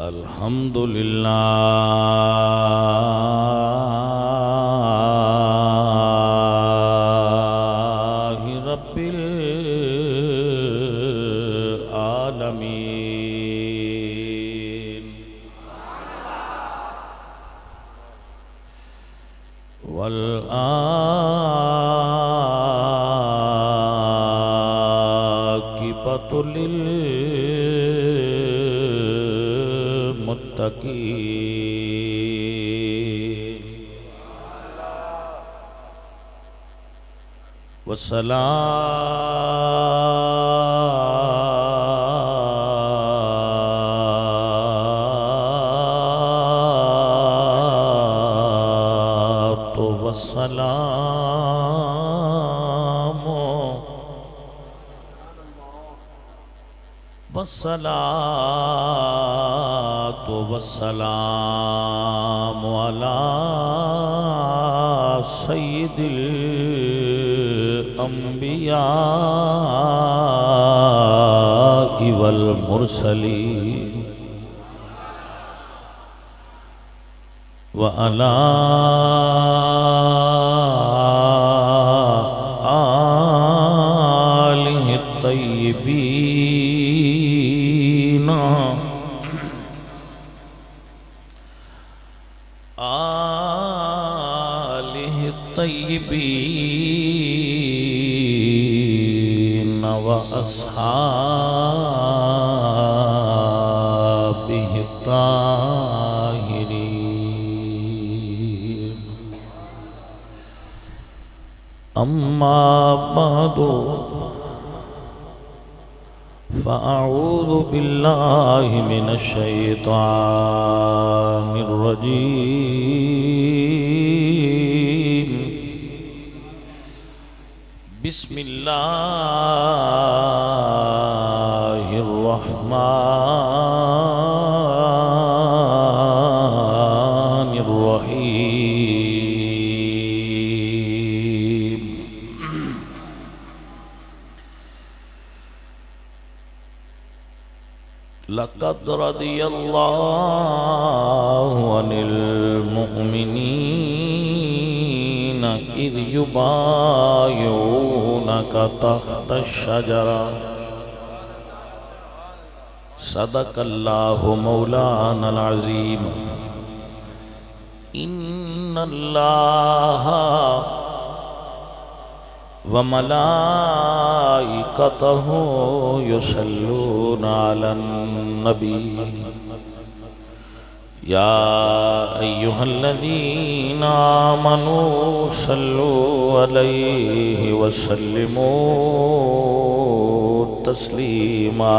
الحمد للہ رب العالمین والعاقبۃ للمتقین والصلاة والسلام على سید الانبیاء والمرسلین وعلى آلہ الطیبین الطیبین واصحابہ الطاہرین اما بعد فاعوذ باللہ من الشیطان الرجیم بسم اللہ الرحمن الرحیم لقد رضی اللہ عن المؤمنین اذ یبایعونک تحت الشجرہ صدق اللہ مولانا العظیم ان اللہ وملائکتہ یصلون علی النبی یا ایہا الذین آمنوا صلوا علیہ وسلموا تسلیما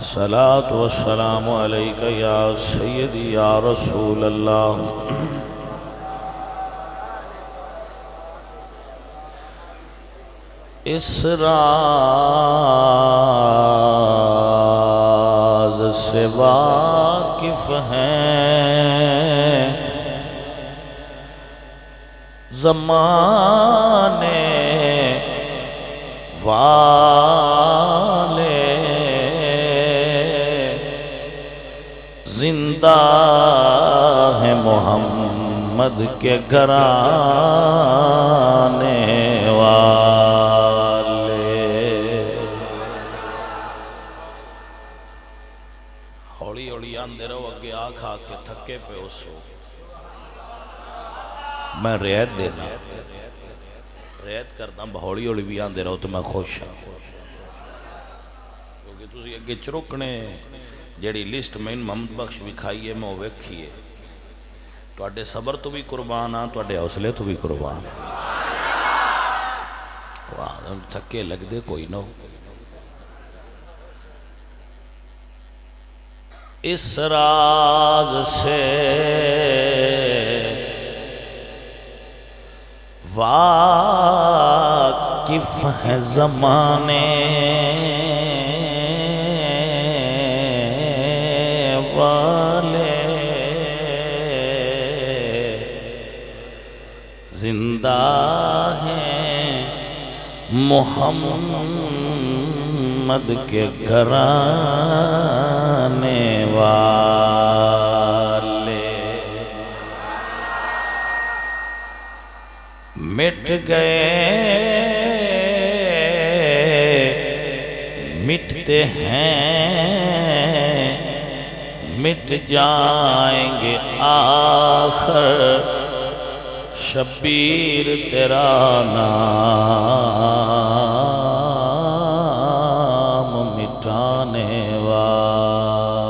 صلاۃ والسلام علیک یا سیدی یا رسول اللہ اس راز سے واقف ہیں زمانے والے زندہ ہے محمد کے گھرانے تھکے پہ اسو میں رعایت دینا رعایت کرتا بہوڑی ہوڑی بھی آندے رہو تو میں خوش ہوں کیونکہ تسی اگے چرکنے جیڑی لسٹ میں محمد بخش بھی کھائیے میں وہ ویکھیے تواڈے صبر تو بھی قربان ہاں تواڈے حوصلے تو بھی قربان واہ تھکے لگ دے کوئی نہ ہو اس راز سے واقف ہے زمانے والے زندہ ہیں محمد محمد کے گھرانے والے مٹ گئے مٹتے ہیں مٹ جائیں گے آخر شبیر تیرا نام مٹانے والے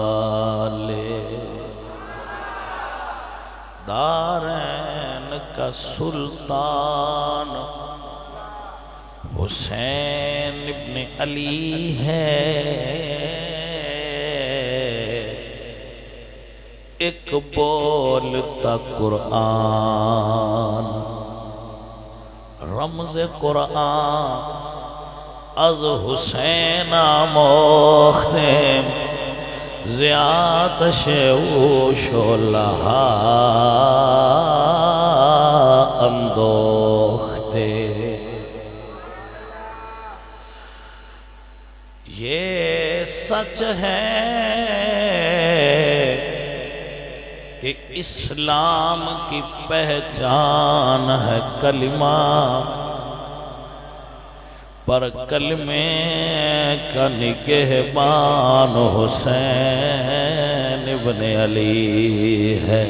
دارین کا سلطان حسین ابن علی ہے ایک بولتا قرآن رمز قرآن از حسین آموختم زیادش اوش و لہا اندوختے یہ سچ ہے کہ اسلام کی پہچان ہے کلمہ پر کلمے کا نگہبان حسین ابن علی ہے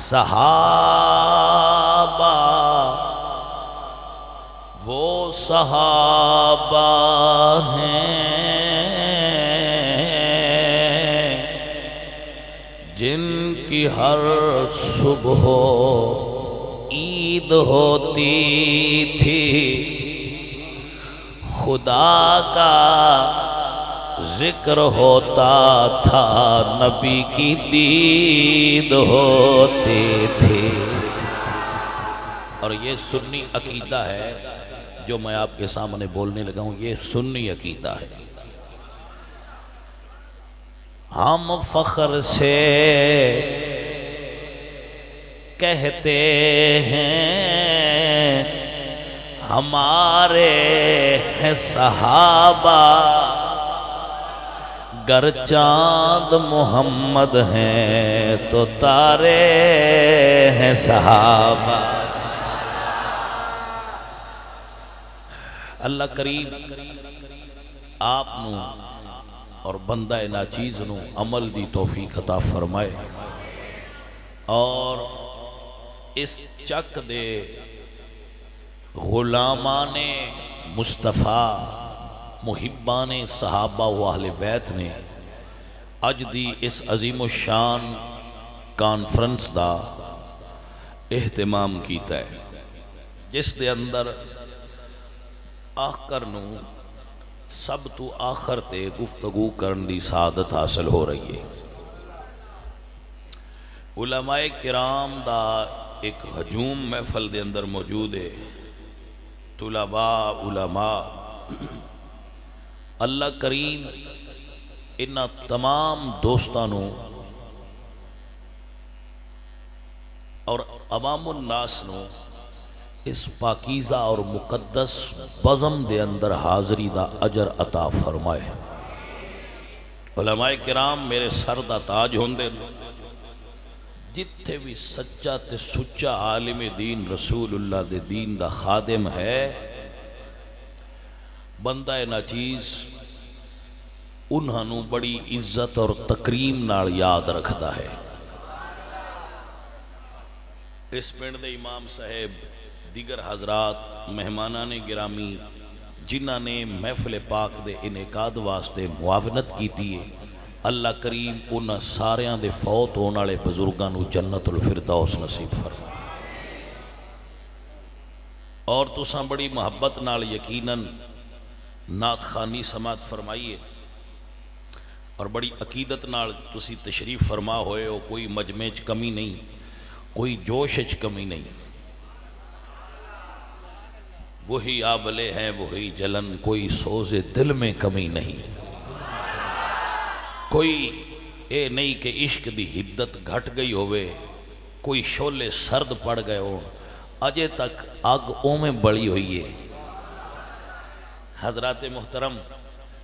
صحابہ وہ صحابہ ہیں جن کی ہر صبح عید ہوتی تھی خدا کا ذکر ہوتا تھا نبی کی دید ہوتی تھی اور یہ سنی عقیدہ ہے جو میں آپ کے سامنے بولنے لگا ہوں یہ سنی عقیدہ ہے ہم فخر سے کہتے ہیں ہمارے ہیں صحابہ گر چاند محمد ہیں تو تارے ہیں صحابہ اللہ کریم آپ نو اور بندہ ناچیز نو عمل دی توفیق عطا فرمائے اور اس چک دے غلامان مصطفیٰ محبان صحابہ و اہل بیت نے اج دی اس عظیم الشان کانفرنس دا اہتمام کیتا ہے جس دے اندر آخر نو سب تو آخر تے گفتگو کرن دی سعادت حاصل ہو رہی ہے علماء کرام دا ایک ہجوم محفل دے اندر موجود ہے طلباء علماء اللہ کریم انہاں تمام دوستانوں اور عوام الناس نو اس پاکیزہ اور مقدس بزم دے اندر حاضری دا اجر عطا فرمائے علماء کرام میرے سر دا تاج ہوندے جتھے بھی سچا تے سچا عالم دین رسول اللہ دے دین دا خادم ہے بندہ ناچیز انہوں بڑی عزت اور تکریم نال یاد رکھدا ہے اس پنڈ دے امام صاحب دیگر حضرات مہمانان گرامی جنہاں نے محفل پاک دے انعقاد واسطے معاونت کیتی ہے اللہ کریم انہاں ساریاں دے فوت ہونے والے بزرگاں نو جنت الفردوس نصیب فرمائے اور تساں بڑی محبت نال یقیناً نعت خوانی سماعت فرمائیے اور بڑی عقیدت نال تسی تشریف فرما ہوئے ہو کوئی مجمع چ کمی نہیں کوئی جوش چ کمی نہیں وہی آبلے ہیں وہی جلن کوئی سوز دل میں کمی نہیں کوئی اے نہیں کہ عشق دی حدت گھٹ گئی ہوئے کوئی شولے سرد پڑ گئے ہو اجے تک آگ اومیں بڑی ہوئی ہے حضرات محترم،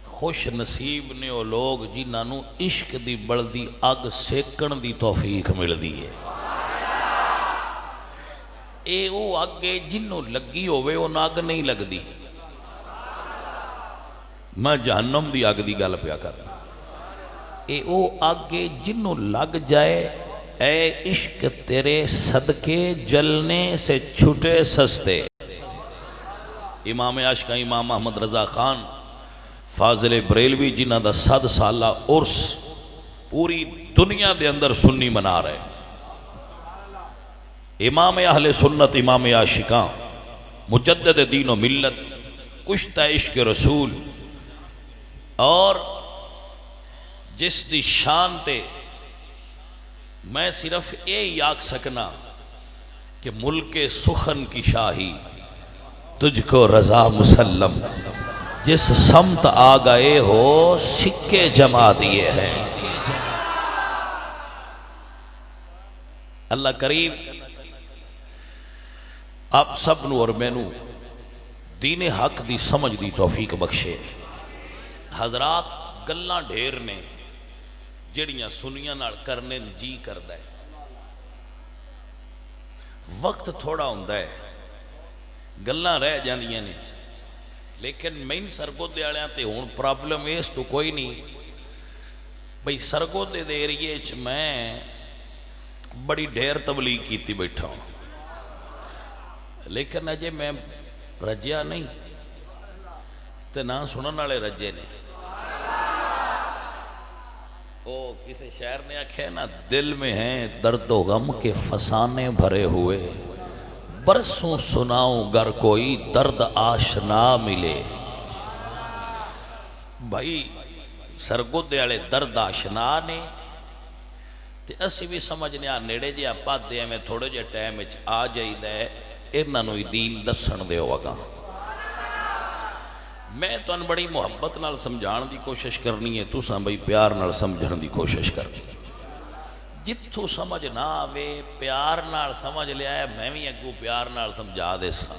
خوش نصیب نے وہ لوگ جنہاں نو عشق دی بلدی اگ سیکن دی توفیق ملدی ہے۔ اے او اگے جنوں لگی ہوئے وہ اگ نہیں لگدی۔ میں جہنم دی اگ دی گل پیا کرنا۔ اے او اگے جنوں لگ جائے، اے عشق تیرے صدقے جلنے سے چھٹے سستے۔ امام عاشق امام محمد رضا خان فاضل بریلوی جنہ دا 100 سالہ عرس پوری دنیا دے اندر سنی منا رہے، امام اہل سنت امام عاشقاں مجدد دین و ملت کشتہ عشق رسول، اور جس دی شان تے میں صرف یہ آکھ سکنا کہ ملک سخن کی شاہی تجھ کو رضا مسلم، جس سمت آ گئے ہو سکے جما دیے ہیں۔ اللہ کریم آپ سب نو اور میں نو دین حق دی سمجھ دی توفیق بخشے۔ حضرات گلاں ڈھیر نے جڑیاں سنیاں نال کرنے جی کردہ ہے، وقت تھوڑا ہوندہ ہے، گلاں رہ جاندیاں نے، لیکن میں سرگودے آلیاں تے ہون پرابلم اس تو کوئی نہیں بھئی سرگودے دے ایریے چ میں بڑی ڈھیر تبلیغ کیتی بیٹھا ہوں، لیکن اجے میں رجیا نہیں تے نہ سنن والے رجے نے۔ او کسی شاعر نے آکھے نا، دل میں ہیں درد و غم کے فسانے بھرے ہوئے، برسوں سناؤں گر کوئی درد آشنا ملے۔ بھائی سرگودے والے درد آشنا نے تے اسی بھی سمجھنے نیڑے جے آپ دے میں تھوڑے جے ٹائم آ جائی دے انہاں نو دین دسن دے ہوگا۔ میں تو ان بڑی محبت نال سمجھان دی کوشش کرنی ہے، تو ساں بھئی پیار نال سمجھن دی کوشش کرنی۔ جتھو سمجھ نہ آوے پیار نال سمجھ لیا ہے، میں بھی اگو پیار نال سمجھا دے سا۔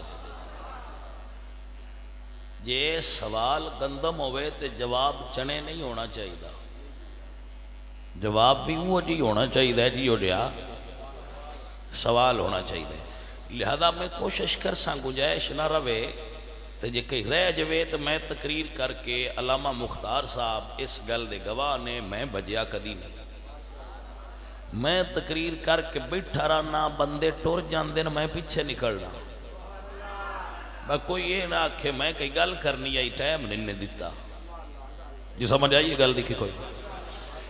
یہ سوال گندم ہوئے تے جواب چنے نہیں ہونا چاہیے، جواب بھی وہ جی ہونا چاہیے جی ہو جیا سوال ہونا چاہیے۔ لہذا میں کوشش کر ساں گنجائش نہ روے تو جے کہیں رہ جوے تو میں تقریر کر کے علامہ مختار صاحب اس گل دے گواہ نے، میں بجیا کدی نہیں، میں تقریر کر کے بیٹھا رہنا، بندے ٹور جاندے میں پیچھے نکلنا، کوئی یہ نہ آکھے میں کئی گل کرنی آئی ٹائم نہیں دیتا، جو سمجھ آئیے گل دیکھی کوئی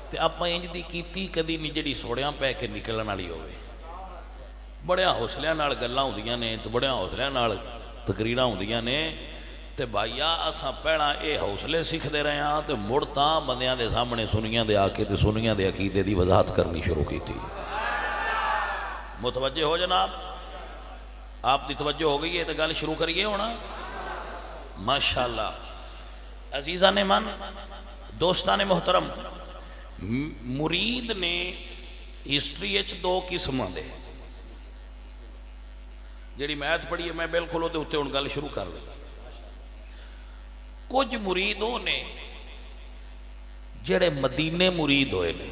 تے آپ انج دی کیتی کدی نہیں جڑی سوڑیاں پہ کے نکلن والی ہوئے۔ بڑے حوصلیاں نال گلاں ہوندیاں نے تے بڑے حوصلیاں نال تقریراں ہوندیاں نے تے بھائیا اساں پہلا اے حوصلے سیکھدے رہے ہاں تے مڑ تاں بندیاں دے سامنے سنیاں دے آ کے تے سنیاں دے عقیدے دی وضاحت کرنی شروع کی تھی۔ متوجہ ہو جناب؟ آپ دی توجہ ہو گئی ہے تو گل شروع کریے ہونا۔ ماشاءاللہ عزیزان من، دوستان محترم، مرید نے ہسٹری اچ دو قسم دے، جیڑی میتھ پڑھی ہے میں بالکل دے اتے ان گل شروع کر لیں۔ کچھ مریدوں نے جڑے مدینے مرید ہوئے نے،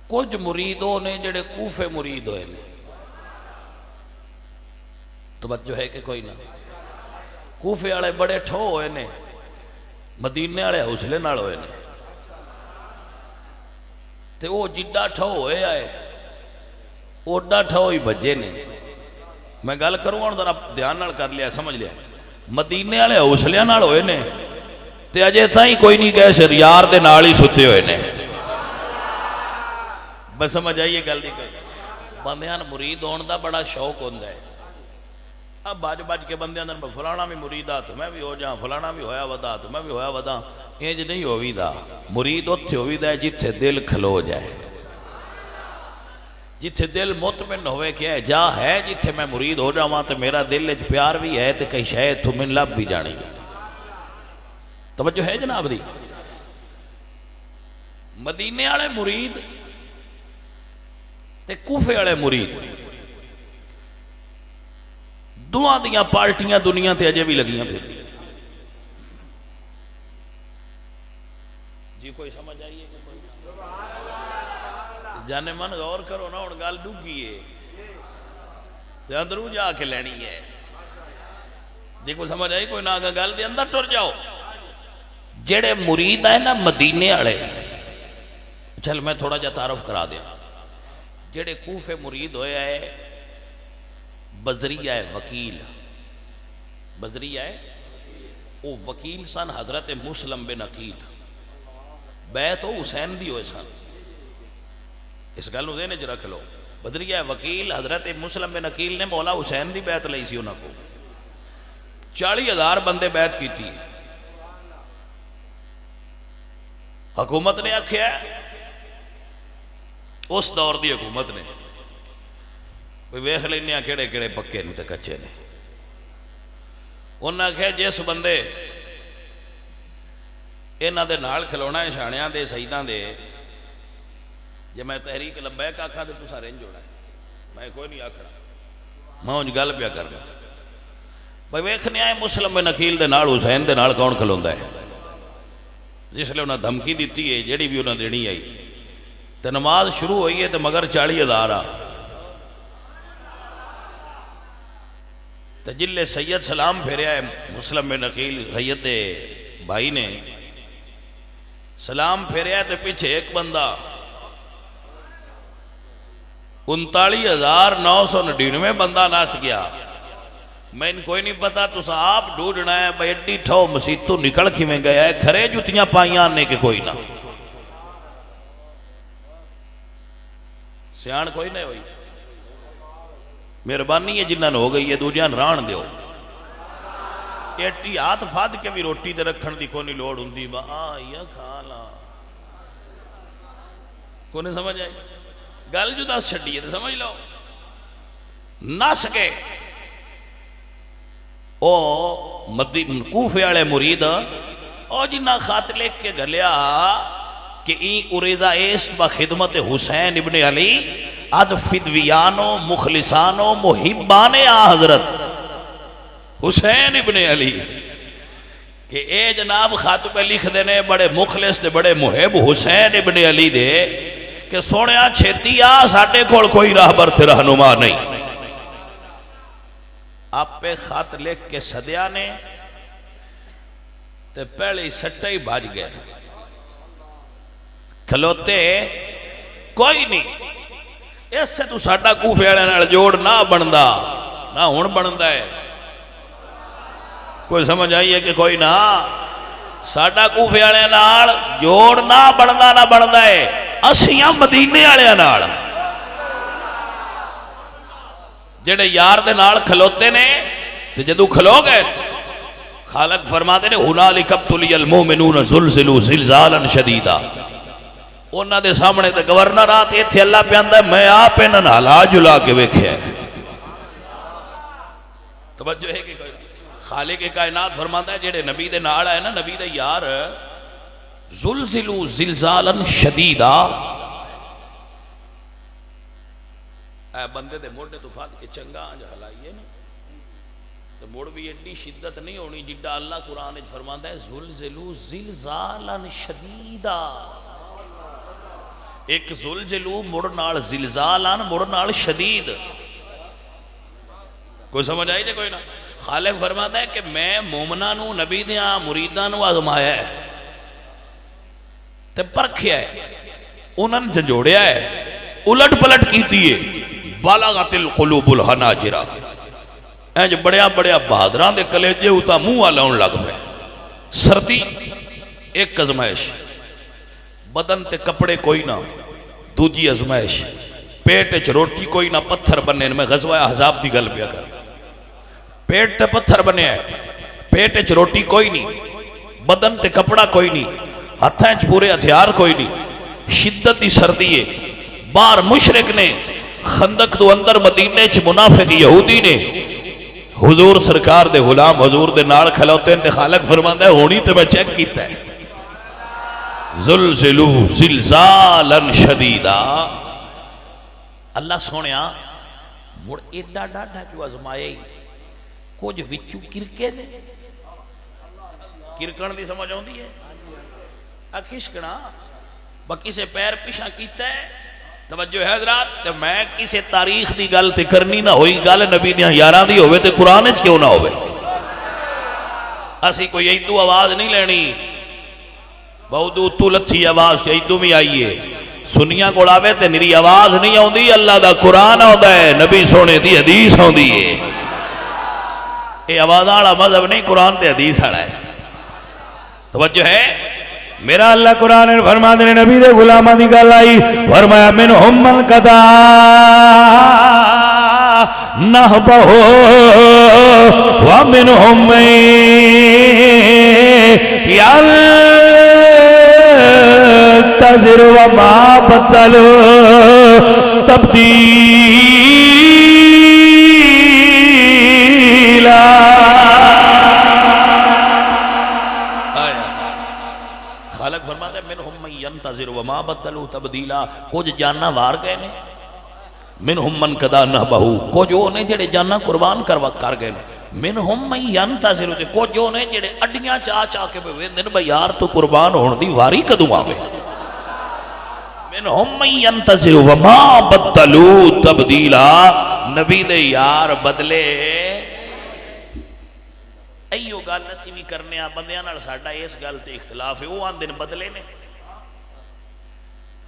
کچھ مریدوں نے جڑے کوفے مرید ہوئے نے۔ توجہ ہے کہ کوئی نہ؟ کوفے والے بڑے ٹھو ہوئے نے، مدینے والے حوصلے نال ہوئے نے، تے وہ جڈا ٹھو ہوئے آئے اوڈا ٹھو ہی بجے نے۔ میں گل کروں اور ذرا دھیان نال کر لیا، سمجھ لیا، مدینے والے حوصلے نال ہوئے نے تے اجے تائیں کوئی نہیں گئے سر یار دے نال ہی ستے ہوئے نے۔ بس سمجھ آئیے گل دی کوئی؟ بندیاں مرید ہون دا بڑا شوق ہوندا ہے۔ اب باج باج کے بندے اندر فلانا بھی مریدہ تو میں بھی ہو جاؤں، فلانا بھی ہویا ودا تو میں بھی ہویا ودا، انج نہیں ہوئی دا۔ مرید اتھے ہوئی دا جتھے دل کھلو جائے، جتھے دل مطمئن ہوئے کہ ہے جا ہے جتھے میں مرید ہو جاؤں تو میرا دل اچ پیار بھی ہے تو کئی شاید تو من لب بھی جانی۔ توجہ ہے جناب دی؟ مدینے والے مرید تے کوفے والے مرید دوواں دیاں پارٹیاں دنیا تے اجے بھی لگیاں پھر جی کوئی سمجھ آئیے کہ کوئی جانے من غور کرو نا، ہن گل ڈگی ہے تے اندروں جا کے لینی ہے جی کوئی سمجھ آئی کوئی نہ گل دے اندر ٹر جاؤ. جڑے مرید ہے نا مدینے والے، چل میں تھوڑا جا تعارف کرا دیا. جڑے کوفے مرید ہوئے ہے بزریہ ہے وکیل، بزریہ ہے وہ وکیل سن حضرت مسلم بن عقیل، بیعت وہ حسین دی ہوئے سن. اس گل ذہن وچ رکھ لو، بزریہ وکیل حضرت مسلم بن عقیل نے مولا حسین دی بیعت لئی سی انہاں کو. 40,000 بندے بیعت کیتی. حکومت نے آکھیا، اس دور دی حکومت نے ویکھ لینے کہڑے کہڑے پکے نے تے کچے نے. انہاں آکھیا جس بندے انہاں دے نال کھلونا ہے شانیاں دے سیداں دے، جے میں تحریک لبیک آکھاں تے تساں رنج ہونا ہے، میں کوئی نہیں آکھنا، میں انج گل پیا کرنا. بھئی ویکھنے آئے مسلم بن عقیل دے نال حسین دے نال کون کھلوندا ہے. جس لئے انہاں دھمکی دیتی ہے جیڑی بھی انہاں دینی آئی تے نماز شروع ہوئی ہے تے مگر 40,000 آ تے جلے سید سلام پھیریا ہے مسلم بن عقیل سید دے بھائی نے سلام پھیریا ہے تے پیچھے ایک بندہ 39,999 بندہ ناس گیا. میں ان کوئی نہیں پتا تو آپ ڈھونڈنا ہے بھائی ایڈی ٹھو مسجد تو نکل کھویں گیا ہے، کھرے جتیاں پائیاں آنے کے کوئی نہ سیان کوئی نہیں ہوئی. مہربانی ہے جنہاں نے ہو گئی ہے دوجیاں ران دیو. ایٹی ہاتھ پھاد کے بھی روٹی تے رکھن دی کوئی لوڑ ہوندی با یا کھالا کوئی نہیں سمجھ آئی. گل جو دس چھڑی ہے تو سمجھ لو. نس کے او کوفے والے مرید او جنہ خط لکھ کے گلیا کہ این اریزہ ایس با خدمت حسین ابن علی از فدویانو مخلصانو محبان آ حضرت حسین ابن علی کہ اے جناب خط پہ لکھ دینے بڑے مخلص دے بڑے محب حسین ابن علی دے کہ سونیا چھتی آ ساٹے کھول کوئی راہبر تے رہنما نہیں. آپ پہ خط لکھ کے صدیہ نے تے پہلے ہی سٹے ہی بھاج گئے کھلوتے کوئی نہیں. اس سے تو ساٹا کوفے والے نال جوڑ نہ بندا نہ ہن بندا ہے. کوئی سمجھ آئی ہے کہ کوئی نہ ساٹا کوفے والے نال جوڑ نہ بندا ہے. اسیاں مدینے والے نال جڑے یار دے نال کھلوتے نے تے جدو کھلو گئے خالق فرماتے نے ہنالک ابتلی المومنون زلزلوا زلزالا شدیدا. انہاں دے سامنے تے گورنر آتے ایتھے اللہ پہ آندا ہے میں آپ انہاں نال جلا کے ویکھیا ہے. توجہ ہے کہ کوئی خالق کائنات فرماتا ہے جڑے نبی دے نال آئے نا نبی دے یار زلزلوا زلزالا شدیدا. اے بندے دے موڑے تو پھاد کے چنگا آنج ہلائیے نا تو موڑ بھی ایڈی شدت نہیں ہونی جڈا اللہ قرآن فرماتا ہے زلزلوا زلزالا شدیدا. ایک زلزلوا مڑ نال زلزالا مڑ نال شدید. کوئی سمجھ آئی جے کوئی نہ. خالق فرماتا ہے کہ میں مومنہ نو نبی دیاں مریداں نو آزمایا ہے تے پرکھیا ہے انہاں نے جھنجوڑیا ہے الٹ پلٹ کیتی ہے. بالغت القلوب الحناجرہ اینج بڑیا بڑیا بہادران دے کلیجے ہوتا منہ آلاؤن لگ میں. سردی ایک ازمائش، بدن تے کپڑے کوئی نہ دوجی ازمائش، پیٹ اچ روٹی کوئی نہ پتھر بننے. میں غزوہ احزاب دی گل پیا کر پیٹ تے پتھر بنے ہے، پیٹ اچ روٹی کوئی نہیں، بدن تے کپڑا کوئی نہیں، ہتھاں اچ پورے ہتھیار کوئی نہیں، شدت دی سردی ہے. باہر مشرک نے خندق دو اندر مدینے چ منافق یہودی نے حضور سرکار دے غلام حضور دے نال کھلوتے ہیں. خالق فرماندا ہے ہونی تے میں چیک کیتا ہے زلزلوا زلزالا شدیدا. اللہ سونیا مڑ ایڈا ڈاڈا کیوں آزمائے کچھ وچوں کرکے نے کرکن دی سمجھ آؤندی ہے کھشکنا باقی سے پیر پیچھا کیتا ہے توجہ ہے حضرات تے میں کسی تاریخ دی گل تے کرنی نہ ہوئی گل نبی دیاں یاراں دی ہوئے تے قرآن وچ کیوں نہ ہوئے اسی کوئی ایدو آواز نہیں لینی بہت اتو لتھی آواز سے ایدو بھی آئیے سنیاں کو آوے تے میری آواز نہیں آؤندی اللہ دا قرآن آؤندا ہے نبی سونے دی حدیث آؤندی ہے یہ آواز والا مذہب نہیں قرآن تے حدیث والا ہے توجہ ہے میرا اللہ قرآن فرما دے نبی دے غلاماں دی گل آئی فرمایا منہم من قضا نحبہ ومنہم من ينتظر وما بدلوا تبدیلا خالق فرماتا ہے منہم من ینتظر وما بدلوا تبدیلا کچھ جاننا وار گئے نے منہم من قضا نحبہ کچھ وہ نے جڑے جاننا قربان کر گئے نے منہم من ینتظر کچھ وہ نے جڑے اڈیاں چاہ کے ویندن بھئی یار تو قربان ہون دی واری کدوں آوے منہم من ینتظر وما بدلوا تبدیلا نبی دے یار بدلے ایو گل اسی بھی کرنے بندیاں نال ساڈا اس گل تے اختلاف ہے وہ آندے بدلے نے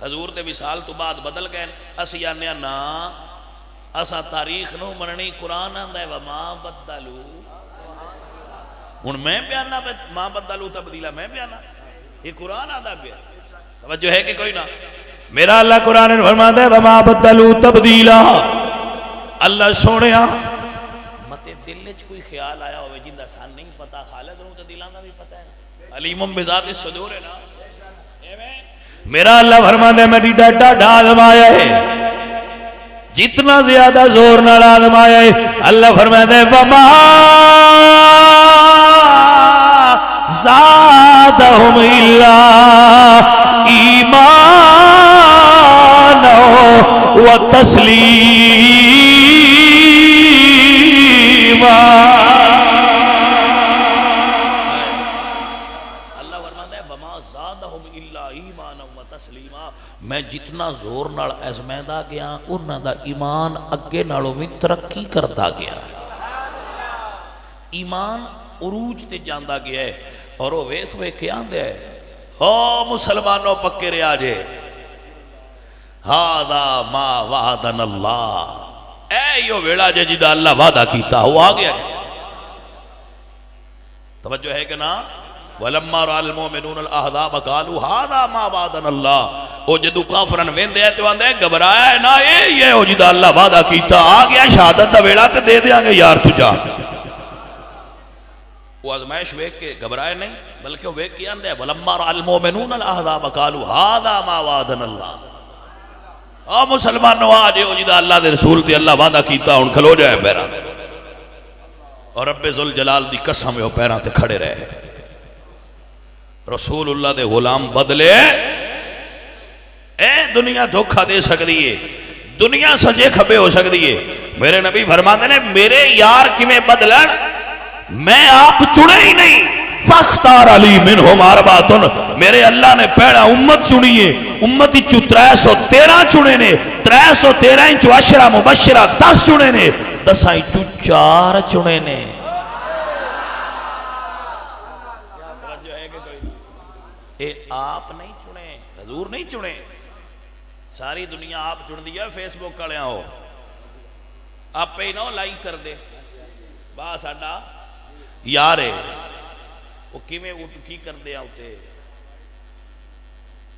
حضور دے وصال تو بعد بدل گئے اسی آنے نا اسا تاریخ نو مننی قرآن آندا ہے وما بدلو ہن میں بیانا ما بدلو تبدیلا میں بیانا یہ قرآن آندا پیا توجہ ہے کہ کوئی نہ میرا اللہ قرآن فرماتا ہے وما بدلو تبدیلا اللہ سونیا متے دل وچ کوئی خیال آیا ہوئے جندا سان نہیں پتا خالق نو تے دلاں دا بھی پتہ ہے علیم بذات الصدور ہے نا میرا اللہ فرماتا ہے میری ڈاڈا آزمایا ہے جتنا زیادہ زور نال آزمایا ہے اللہ فرماتا ہے وما زادہم الا ایمانا و تسلیما میں جتنا زور نال آزمائندا گیا انہاں دا ایمان اگے نالوں بھی ترقی کرتا گیا ایمان عروج تے جاندا گیا ہے اور وہ ویکھ ویکھ آندا ہے او مسلمانوں پکے رہا جے ھذا ما وعدنا اللہ اے یو ویلا جے جدا اللہ وعدہ کیتا ہو آ گیا توجہ ہے کہ نا وَلَمَّا رَأَى الْمُؤْمِنُونَ الْأَحْزَابَ قَالُوا هَذَا مَا وَعَدَنَا اللَّهُ او جدو کافرن ویندے ہیں تو آندے گھبرایا ہے نا یہ ہو جدا اللہ وعدہ کیتا آ گیا شہادت دا ویلا تے دے دیاں گے یار تجھا وہ آزمائش ویک کے گھبرائے نہیں بلکہ وہ ویک کی آندے ہیں وَلَمَّا رَأَى الْمُؤْمِنُونَ الْأَحْزَابَ قَالُوا هَذَا مَا وَعَدَنَا اللَّهُ او مسلمانوں آج ہو جدا اللہ دے رسول تے اللہ وعدہ کیتا ان کھلو جائے پیران اور رب ذوالجلال دی قسم ہے وہ پیران تے کھڑے رہے رسول اللہ دے غلام بدلے اے دنیا دھوکھا دے سکتی ہے دنیا سجے کھبے ہو سکتی ہے میرے نبی فرماتے ہیں میرے یار کی میں بدلن میں آپ چنے ہی نہیں فاختار علی منہم اربعۃ میرے اللہ نے پہلا امت چنی ہے امتی چو 313 چنے نے 313 چو عشرہ مبشرہ 10 چنے نے 10 چو 4 چنے نے اے آپ نہیں چنے حضور نہیں چنے ساری دنیا آپ چن دیا فیس بک والے ہو آپ پہ نہ لائک کر دے با ساڈا یار ہے وہ کیویں کی کر دے اوتے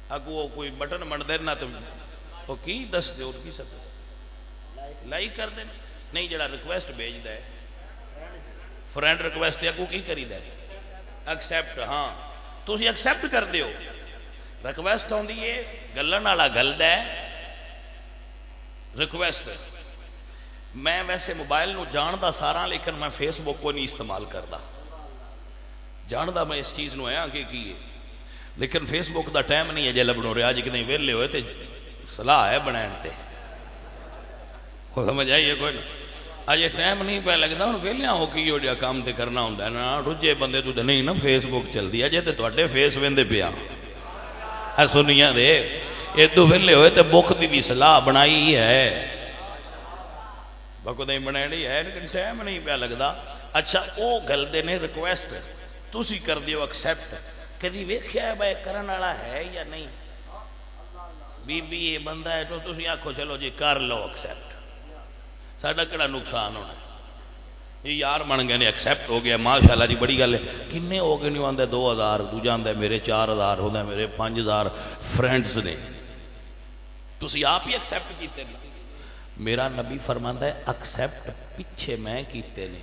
اگو کوئی بٹن بن دے نہ تو وہ کی دس دے اور کی سکتے لائک کر دے نہیں جڑا ریکویسٹ بھیج دے فرینڈ ریکویسٹ اگو کی کری دے ایکسیپٹ ہاں تو اسی ایکسیپٹ کر دیو ریکویسٹ ہوں دیئے گلن والا گل دے ریکویسٹ میں ویسے موبائل نو جاندہ سارا لیکن میں فیس بک کو نہیں استعمال کردا جاندہ میں اس چیز نو ہے آنکہ کیے لیکن فیس بک دا ٹائم نہیں ہے جے لبنوں رہا جی کتنے ویلے ہوئے تے صلاح ہے بنائن تے سمجھ آئیے کوئی اجے ٹائم نہیں پہ لگتا ہوں ویلیاں ہو کے جو کام تے کرنا ہوں نا رجے بندے تو نہیں نا فیس بک چل دی اجے تے تواڈے فیس ویندے پیا اے سنیاں دے ادو ویلے ہوئے تے بک دی بھی صلاح بنائی ہے بک نہیں بنائی ہے لیکن ٹائم نہیں پہ لگتا اچھا او گل دے نے ریکویسٹ تسی کر دیو ایکسیپٹ کدی ویکھیا ہے بھائی کرن والا ہے یا نہیں بی بی یہ بندہ ہے تو تسی آکھو چلو جی کر لو ایکسیپٹ ساڈا کیڑا نقصان ہونا یہ یار بن گئے نے ایکسیپٹ ہو گیا ماشاءاللہ جی بڑی گل ہے کنے ہو گئے نہیں آندے 2000 دوجا آندہ میرے 4000 ہوندہ میرے 5000 فرینڈز نے تسی آپ ہی ایکسیپٹ کیتے ہیں میرا نبی فرماندہ ہے ایکسیپٹ پیچھے میں کیتے نے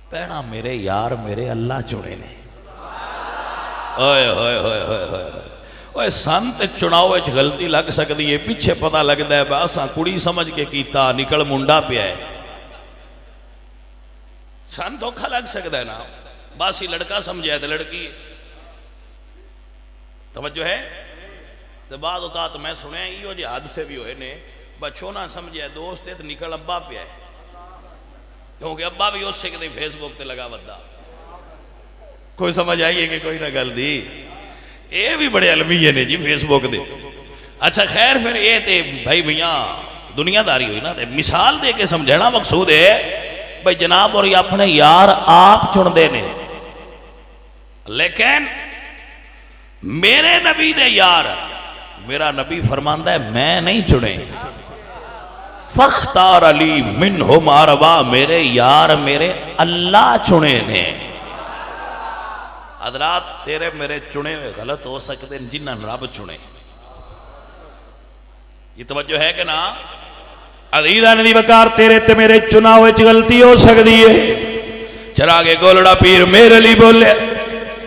پہنا میرے یار میرے اللہ چنے نے اوئے ہوئے ہوئے ہوئے ہوئے اوئے سانتے چناؤ اچھ غلطی لگ سکتی ہے پیچھے پتہ لگ دے باسا کڑی سمجھ کے کیتا نکل منڈا پہ ہے سان دھوکھا لگ سکتا ہے نا باسی لڑکا سمجھے تو لڑکی توجہ ہے تو بعد اوقات میں سنے ہیں یہ جو حادثے بھی ہوئے نے بچوں نہ سمجھے دوست ہے تو نکل ابا پہ ہے کیونکہ ابا بھی اس سے کہتے فیس بک تے لگا ودا کوئی سمجھ آئیے کہ کوئی نہ گل دی یہ بھی بڑے علمیے نے جی فیس بک دے اچھا خیر پھر یہ تے بھائی بھیاں دنیا داری ہوئی نا تے مثال دے کے سمجھنا مقصود ہے بھائی جناب اور یہ اپنے یار آپ چن دے نے لیکن میرے نبی دے یار میرا نبی فرماندہ ہے میں نہیں چنے فختار علی منہم اربعہ میرے یار میرے اللہ چنے نے حضرات تیرے میرے چنے ہوئے غلط ہو سکتے ہیں جنہاں رب چنے یہ توجہ ہے کہ نا عزیزہ ندی وقار تیرے تے میرے چناوے غلطی ہو سکتی ہے چراغے گولڑا پیر میرے لی بولے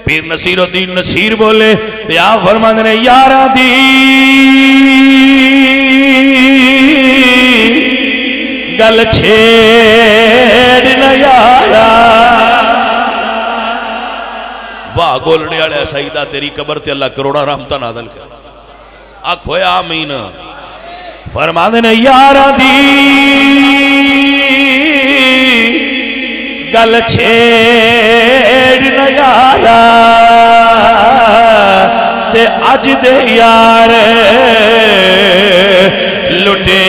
پیر نصیر الدین نصیر بولے یا فرماند نے یارہ دی گل چھیڑ نہ یارہ واہ گولڑے والے سیدہ تیری قبر تے اللہ کروڑا رحمتہ نازل کر آکھوئے آمین فرماند نے یارہ دی گل چھیڑ نہ یارہ تے اج دے یار لٹے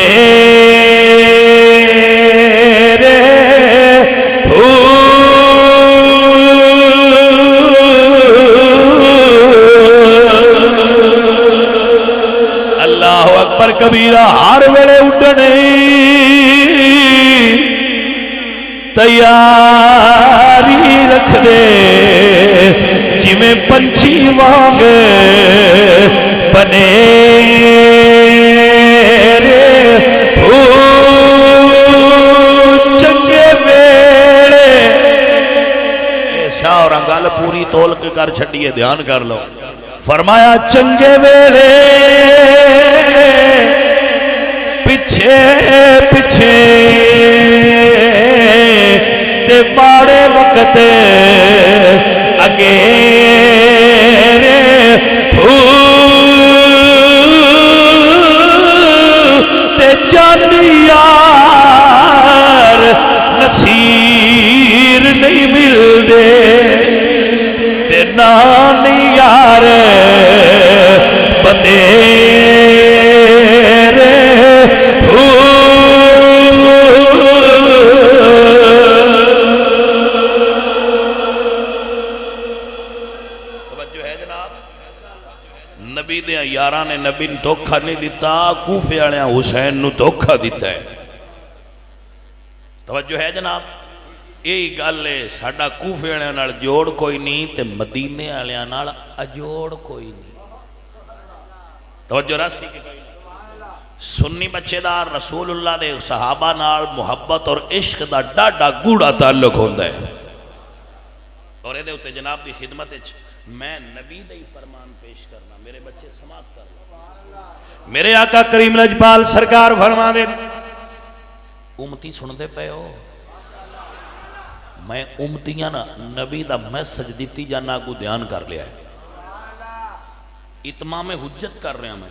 پر کبیرہ ہر ویلے اٹھنے تیاری رکھ دے جی میں پنچھی وانگ بنے چنگے ویلے شاہ اور انگال پوری تول کے کر چھڑیے دھیان کر لو فرمایا چنگے ویلے پچھے پچھے تے بارے وقت اگے تے جانی یار نصیر نہیں مل دے تے نانی یار بندے یاراں نے نبی نے دھوکھا نہیں دیتا کوفے والےاں حسین نو دھوکھا دیتا ہے توجہ ہے جناب یہی گل ہے ساڈا کوفے والےاں نال جوڑ کوئی نہیں تے مدینے والےاں نال اجوڑ کوئی نہیں توجہ راسی کی سنی بچے دار رسول اللہ دے صحابہ نال محبت اور عشق دا ڈاڈا گوڑا تعلق ہوندا ہے اور اے دے اوتے جناب دی خدمت وچ میں نبی دے فرمان پیش کرنا میرے بچے سماعت کر لو میرے آقا کریم لجپال سرکار فرما دے امتی سن دے پے ہو میں امتیاں نا نبی دا میسج دیتی جانا کو دھیان کر لیا ہے اتمام حجت کر رہا میں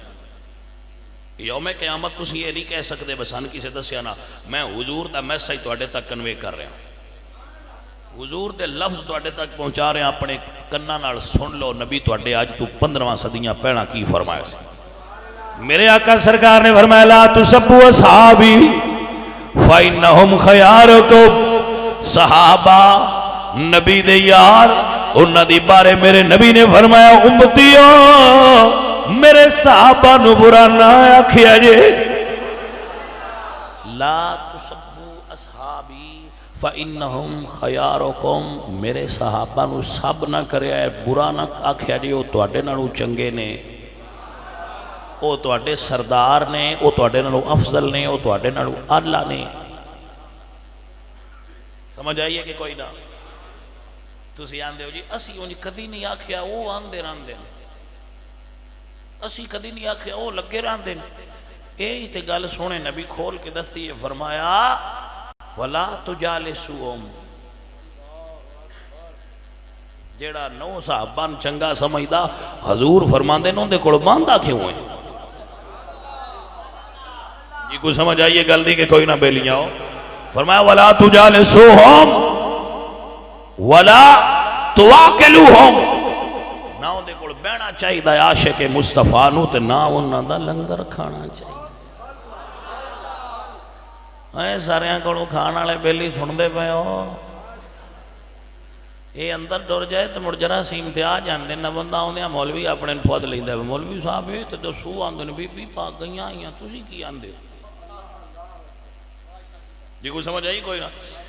یوم قیامت تسی یہ نہیں کہہ سکتے بسان کسے دسیا نا، میں حضور دا میسج تواڈے تک کنوے کر رہا ہوں، حضور دے لفظ تواڈے تک پہنچا رہے ہیں، اپنے کناں نال سن لو نبی تواڈے آج تو 15 صدیاں پہلا کی فرمایا سی۔ میرے آقا سرکار نے فرمایا لا تسبوا اصحابی فإنہم خیارکم، صحابہ نبی دے یار انہاں دی بارے میرے نبی نے فرمایا امتیوں میرے صحابہ نو برا نہ آکھیا جے، لا تسبوا اصحابی فإنہم خیارکم، میرے صحابہ نو سب نہ کریا ہے، برا نہ آکھیا جے، وہ تواڈے نالوں چنگے نے، وہ تواڈے سردار نے، وہ تواڈے نالوں افضل نے، وہ تواڈے نالوں اعلیٰ نے۔ سمجھ آئیے کہ کوئی نہ؟ تسی آندے ہو جی اسی انج کدی نہیں آکھیا، وہ آندے راندے اسی کدی نہیں آکھیا، وہ لگے راندے یہی تے گل سونے نبی کھول کے دسی ہے، فرمایا وَلَا تُجَالِسُوهُمْ، جیڑا نو صحابان چنگا سمجھدا حضور فرماندے نوں دے کول باندھا کیوں ہے؟ جی کو سمجھ آئیے گل دی کہ کوئی نہ بیلیاں ہو، فرمایا وَلَا تُجَالِسُوهُمْ وَلَا تُوَاكِلُوهُمْ، نہ دے کول بیٹھنا چاہیے دا عاشق مصطفیٰ نو تے نہ انہاں دا لنگر کھانا چاہیے۔ اے ساریاں کولوں کھان والے بیلی سن دے پئے ہو، اے اندر ٹر جائے تو مڑ جراثیم تے آ جاندے نہ بندہ اوندے مولوی اپنے پود لیندا ہے، مولوی صاحب اے تے دسو آندے نے بی بی پاک گئیاں آئیاں تسی کی آندے؟ جی کوئی سمجھ آئی کوئی نہ؟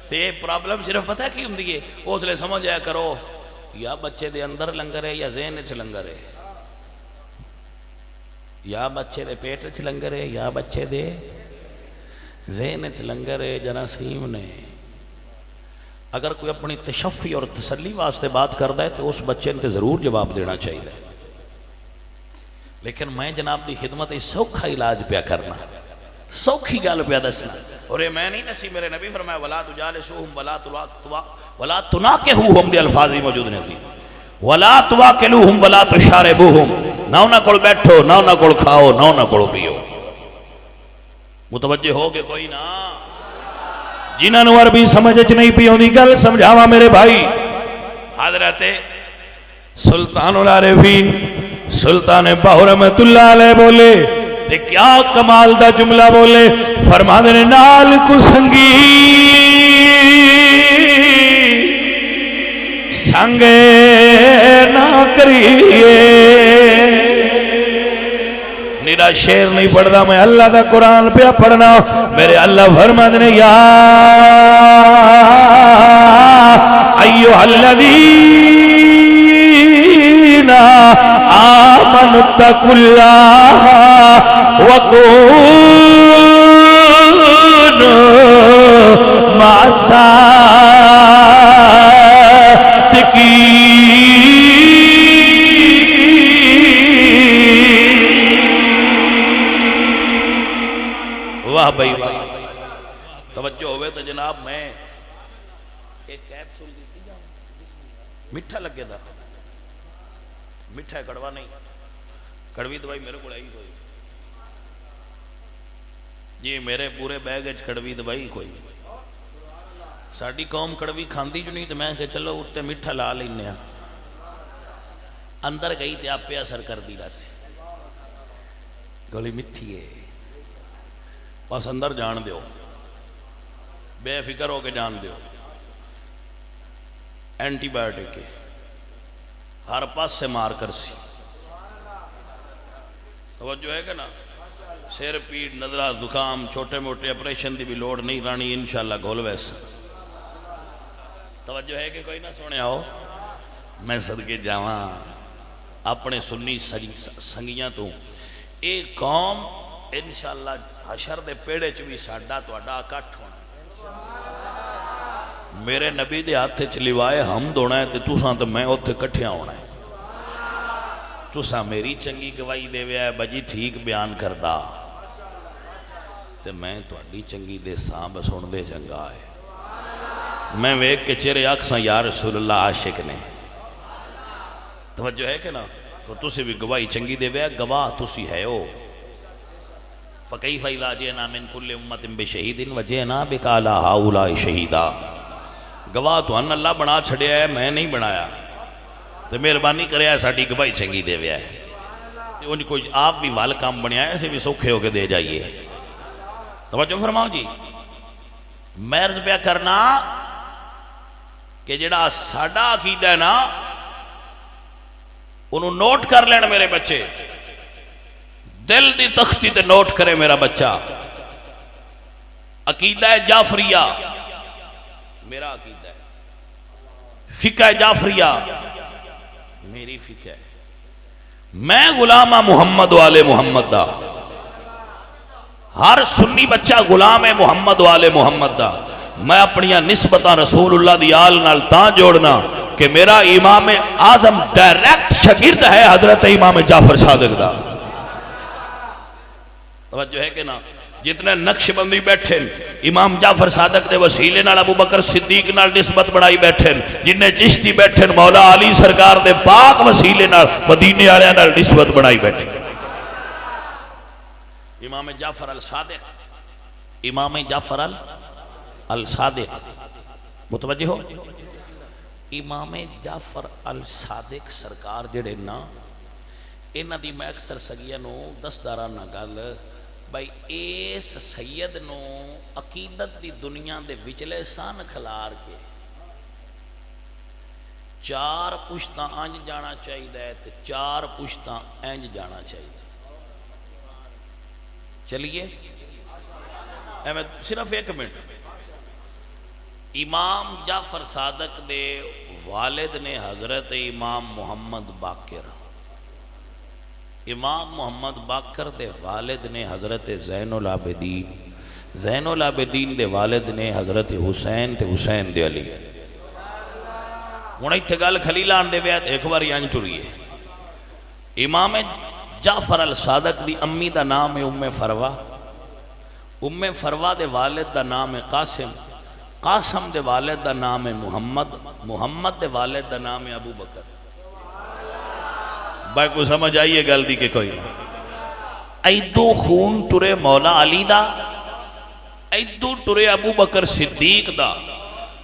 تے یہ پرابلم صرف پتہ ہے کی ہوندی ہے، اس لئے سمجھ آیا کرو یا بچے دے اندر لنگر ہے یا ذہن وچ لنگر ہے، یا بچے دے پیٹ وچ لنگر ہے یا بچے دے ذہن وچ لنگر ہے، جراثیم نے۔ اگر کوئی اپنی تشفی اور تسلی واسطے بات کردا ہے تو اس بچے نے ضرور جواب دینا چاہیے، لیکن میں جناب دی خدمت سوکھا علاج پیا کرنا، سوکھی گل پیا دسنا، اور یہ میں نہیں دسی، میرے نبی فرمایا وَلَا تُجَالِسُوهُمْ وَلَا تُنَاكِحُوهُمْ دی الفاظ بھی موجود نہیں تھی، وَلَا تُوَاكِلُوهُمْ وَلَا تُشَارِبُوهُمْ، نہ انہاں کول بیٹھو نہ انہاں کول کھاؤ نہ انہاں کول پیو۔ متوجہ ہو کہ کوئی نہ؟ جنہاں نو عربی سمجھ وچ نہیں پی اوندی گل سمجھاواں میرے بھائی، حضرت سلطان العارفین سلطان باہو رحمت اللہ علیہ بولے تے کیا کمال دا جملہ بولے، فرماندے نے نال کو سنگی سنگے نہ کریے، میرا شعر نہیں پڑھدا میں اللہ دا قرآن پہ پڑھنا، میرے اللہ فرماندے نے یا ایھا الذین آمنوا اتقوا اللہ وَكُونُوا مَعَ الصادقین۔ واہ بھائی واہ، توجہ ہوئے تو جناب میں ایک کیپسول دیتی جاؤں، مٹھا لگے دا، مٹھا ہے کڑوا نہیں، کڑوی دوائی میرے کو آئی کوئی جی، میرے پورے بیگ اچ کڑوی دوائی کوئی، ساڑی قوم کڑوی کھاندی جو نہیں تو میں کہ چلو اٹھتے مٹھا لا لینے ہیں، اندر گئی تے آپ پہ اثر کر دی راسی، گولی مٹھی ہے، بس اندر جان دیو، بے فکر ہو کے جان دیو، اینٹی بائیوٹک کے ہر پاس سے مار کر سی، توجہ ہے کہ نا؟ سیر پیڑ نظرہ زکام چھوٹے موٹے اپریشن دی بھی لوڑ نہیں رانی، انشاءاللہ گھول ویسا۔ توجہ ہے کہ کوئی نہ سونے آؤ، میں صدقے جاواں اپنے سنی سنگیاں تو ایک قوم انشاءاللہ حشر دے پیڑے چ بھی ساڈا تہاڈا اکٹھ ہونا، میرے نبی دے ہاتھ چ لوائے حمد ہونا ہے تے تساں تے میں اوتھے کٹھیاں ہونا ہے، تساں میری چنگی گواہی دے ویا ہے بجی ٹھیک بیان کردا تے میں تہاڈی چنگی دے سامب سن دے چنگا ہے، میں ویکھ کے چہرے آکھساں یا رسول اللہ عاشق نے، توجہ ہے کہ نا؟ تو تسی بھی گواہی چنگی دے ویا، گواہ تسی ہے ہو، فَكَيْفَ إِذَا جِئْنَا مِنْ كُلِّ أُمَّةٍ بِشَهِيدٍ وَجِئْنَا بِكَ عَلَىٰ هَٰؤُلَاءِ شَهِيدًا۔ گواہ تو ہن اللہ بنا چھڑیا ہے، میں نہیں بنایا، تو مہربانی کریا ساڈی گواہی چنگی دے ویا ہے، ان کو آپ بھی وال کام بنیا ہے، ایسے بھی سوکھے ہو کے دے جائیے۔ توجہ فرماؤ جی، میں عرض پیا کرنا کہ جڑا ساڈا عقیدہ ہے نا، انہوں نوٹ کر لین میرے بچے، دل دی تختی تے نوٹ کرے میرا بچہ۔ عقیدہ جعفریہ میرا عقیدہ ہے، فقہ جعفریہ میری فقہ ہے، میں غلام محمد والے محمد دا، ہر سنی بچہ غلام محمد والے محمد دا۔ میں اپنی نسبتاں رسول اللہ دی آل نال تاں جوڑنا کہ میرا امام اعظم ڈائریکٹ شاگرد ہے حضرت امام جعفر صادق دا۔ توجہ ہے کہ نا، جتنے نقش بندی بیٹھے امام جعفر صادق دے وسیلے نال ابو بکر صدیق نال نسبت بڑھائی بیٹھے، جنہیں چشتی بیٹھے مولا علی سرکار دے پاک وسیلے نال مدینے والے نال نسبت بڑھائی بیٹھے۔ امام جعفر الصادق، امام جعفر الصادق، متوجہ ہو؟ امام جعفر الصادق سرکار جڑے نا، انہاں دی میں اکثر سگیاں نو دستارانا گل بھائی اس سید نو عقیدت دی دنیا دے وچلے سان کھلار کے چار پشتاں انج جانا چاہیے تے چار پشتاں انج جانا چاہیے۔ چلیے میں صرف ایک منٹ، امام جعفر صادق دے والد نے حضرت امام محمد باقر، امام محمد باقر دے والد نے حضرت زین العابدین، زین العابدین دے والد نے حضرت حسین تے حسین دے علی۔ ہن ایتھے گل خلیلان دے ویت ایک بار یان ٹریے۔ امام جعفر الصادق دی امی دا نام ہے ام فروا، ام فروا دے والد دا نام ہے قاسم، قاسم دے والد دا نام ہے محمد، محمد دے والد دا نام ہے ابو بکر۔ بھائی کو سمجھ آئیے گل دی کہ کوئی نہ، ایدو خون ٹرے مولا علی دا، ایدو ٹرے ابو بکر صدیق دا،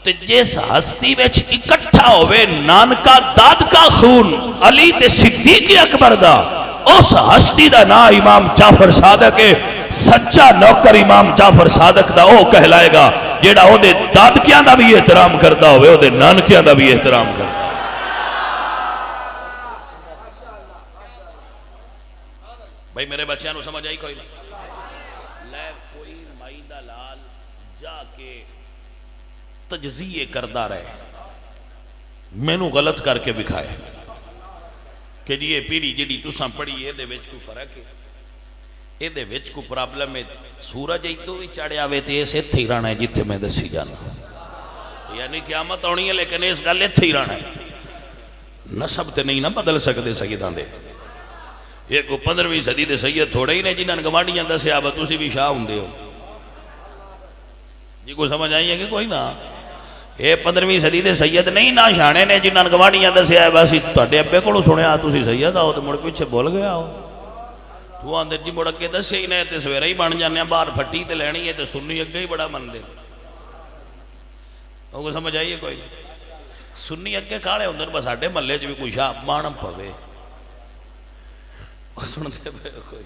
تے جس ہستی ویچ اکٹھا ہوئے نانکا داد کا خون علی تے صدیق اکبر دا، اس ہستی دا نا امام جعفر صادق ہے۔ سچا نوکر امام جعفر صادق دا او کہلائے گا جیڑا او دے دادکیاں دا بھی احترام کرتا ہوئے، او دے نانکیاں دا بھی احترام کرتا۔ بھائی میرے بچیاں نو سمجھ آئی کوئی نہ؟ لے کوئی مائی دا لال جا کے تجزیے کردہ رہے، میں نو غلط کر کے بکھائے کہ جی یہ پیڑی جڑی تساں پڑھی یہ دے وچ کو فرق ہے، یہ دے وچ کو پرابلم ہے، سورج ایتو بھی چڑھے آوے تے اس اتھے ہی رہنا ہے جتھے میں دسی جانا، یعنی قیامت ہونی ہے لیکن اس گل اتھے ہی رہنا ہے، نسب تے نہیں نہ بدل سکتے سیداں دے۔ یہ کو 15ویں صدی دے سید تھوڑے ہی نے جنہاں نے گوانڈیاں دسیا با تسی بھی شاہ ہوندے ہو، جی کو سمجھ آئی ہے کہ کوئی نہ؟ یہ 15ویں صدی دے سید نہیں نہ شانے نے جنہاں نے گوانڈیاں دسیا ہے بس تہاڈے ابے کولوں سنیا تسی سید آؤ تے مڑ پیچھے بھول گیا ہو، تو آندے جی مڑ اگے دسے ہی نہیں تے سویرے ہی بن جانے باہر پھٹی تے لینی ہے تے سنی اگے ہی بڑا من دے۔ کو سمجھ آئی ہے کوئی؟ سنی اگے کھاڑے ہوندے بس ساڈے محلے چ بھی کوئی شاہ بان پوے، سنتے پہ کوئی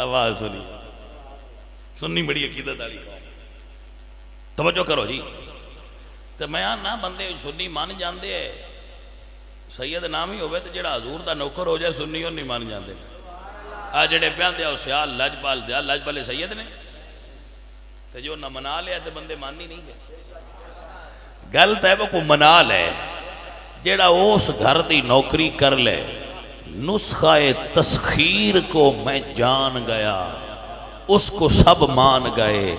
آواز سنی، سنی بڑی عقیدت والی قوم، توجہ کرو جی۔ تو میں نہ بندے سنی مان جاندے ہے، سید نام ہی ہوئے تو جڑا حضور دا نوکر ہو جائے سنی اور نہیں مان جاندے۔ آ جڑے پیان دیا سیال لاجپال سیال لاجپالے سید نے تو جو نہ منا لیا تو بندے مانی نہیں گئے، گلت ہے وہ کو منا لے، جڑا اس گھر دی نوکری کر لے، نسخہ تسخیر کو میں جان گیا، اس کو سب مان گئے،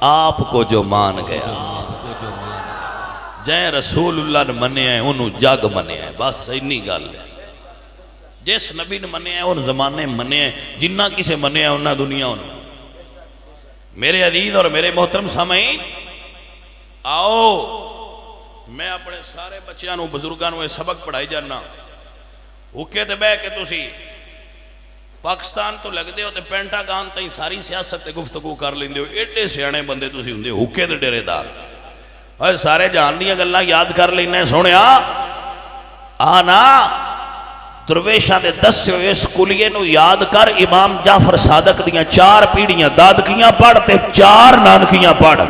آپ کو جو مان گیا، جائیں رسول اللہ نے منے ہیں انہوں جگ منے ہیں، بس اتنی گل ہے۔ جس نبی نے منے ہیں ان زمانے منے ہیں، جنہ کسے منے ہیں انہاں دنیا انہاں۔ میرے عزیز اور میرے محترم سامعین، آؤ میں اپنے سارے بچیاں نو بزرگاں نو سبق پڑھائی جانا، ہوکے تے بے کے تسی پاکستان تو لگتے ہو تو پینٹاگان تھی ساری سیاست گفتگو کر لیندے ہو، ایڈے سیانے بندے تسی ہوندے حکے دے ڈیرے دار، اور سارے جان دیاں گلاں یاد کر لینے سونیا آنا درویشاں دے دسے ہوئے اس کلیے نو یاد کر، امام جعفر صادق دیاں 4 پیڑیاں دادکیاں پڑھ تے 4 نانکیاں پڑھ۔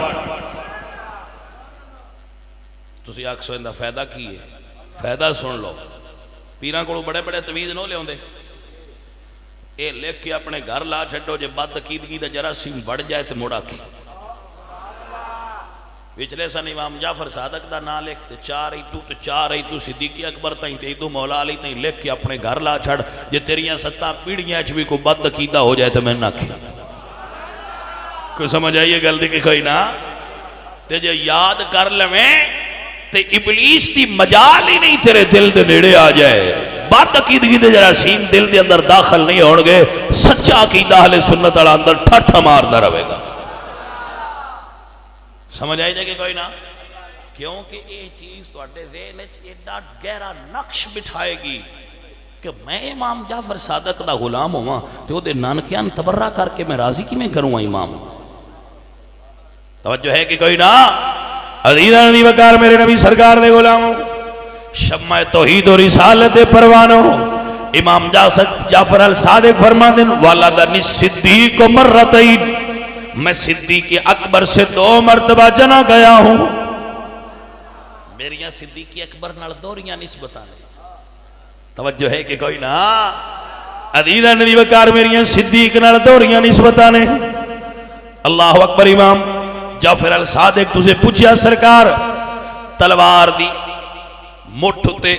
تسی آکسو اندہ فائدہ کی ہے؟ فائدہ سن لو، پیراں کو بڑے بڑے تویز نو لے ہوندے، اے لکھ کے اپنے گھر لا چھڑو، جے بد عقیدگی دا جراثیم بڑھ جائے تو موڑا کی پچھلے سن امام جعفر صادق دا نا لکھ تے 4 ایدو تے 4 ایدو صدیقی اکبر تائیں تے ایدو مولا علی تائیں لکھ کے اپنے گھر لا چھڑ، جے تیریاں 7 پیڑیاں اچھ بھی کوئی بد عقیدہ ہو جائے تو میں نہ کھی کوئی سمجھ آئیے گلدی کی کوئی نا تے جے یاد کر لویں تے ابلیس دی مجال ہی نہیں تیرے دل دے نیڑے آ جائے، بات عقیدگی دے جراثیم دل دے اندر داخل نہیں ہونگے، سچا عقیدہ اہل سنت والا اندر ٹھٹھا ماردا رہے گا۔ سمجھ آئی جائے کہ کوئی نہ، کیونکہ یہ چیز تو اٹھے ذہن ایڈا گہرا نقش بٹھائے گی کہ میں امام جعفر صادق دا غلام ہوا تو دے نانکیان تبرہ کر کے میں راضی کی میں کروں امام۔ توجہ ہے کہ کوئی نہ، عزیزہ نبی وقار میرے نبی سرکار دے غلاموں، شمع توحید و رسالت پروانوں، امام جعفر الصادق فرما دیں والدنی صدیق مرتین، میں صدیق اکبر سے 2 مرتبہ جنا گیا ہوں۔ میریاں صدیق اکبر نال دوریاں نسبتاں نے، توجہ ہے کہ کوئی نہ، عزیزہ نبی وقار میریاں صدیق نال دوریاں نسبتاں نے۔ اللہ اکبر، امام جعفر الصادق تجھے پوچھیا سرکار تلوار دی مٹھ تے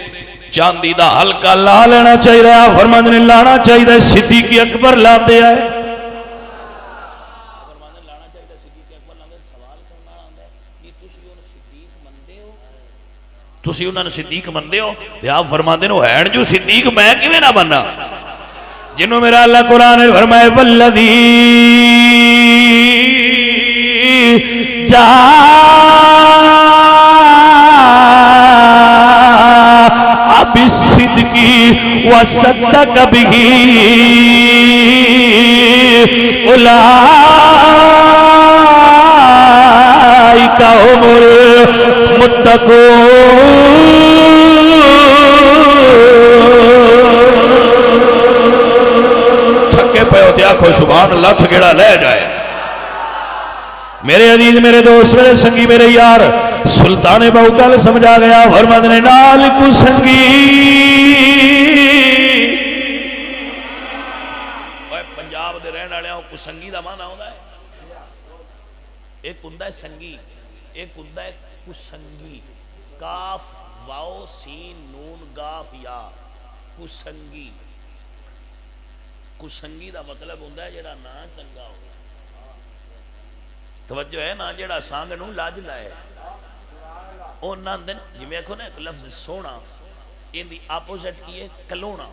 چاندی دا ہلکا لا لینا چاہیے رہا، فرمان نے لانا چاہیے، صدیق اکبر لا دے آئے۔ تسی انہوں نے صدیق مندے ہو، آپ فرما دے نو ہین جو صدیق میں کیویں نہ بننا، جنہوں میرا اللہ قرآن نے فرمائے والذی جاء بالصدق وصدق به اولئک هم المتقون۔ چھکے پہ ہوتے آنکھو سبحان اللہ تھگڑا لے جائے۔ میرے عزیز، میرے دوست، میرے سنگی، میرے یار، سلطان بہوکل سمجھا گیا، فرماتے نے نال کو سنگی۔ پنجاب دے رہن والے کو سنگی دا معنی ہوتا ہے، ایک ہوندا ہے سنگی، ایک ہوندا ہے کسنگی، کاف واو سین نون گاف یا، کسنگی۔ کسنگی دا مطلب ہوندا ہے جڑا نا چنگا ہو، توجہ ہے نا، جڑا سانگ نو لاج لائے اونا دن جی میں کہو نا ایک لفظ سونا، ان دی اپوزٹ کی ہے کلونا۔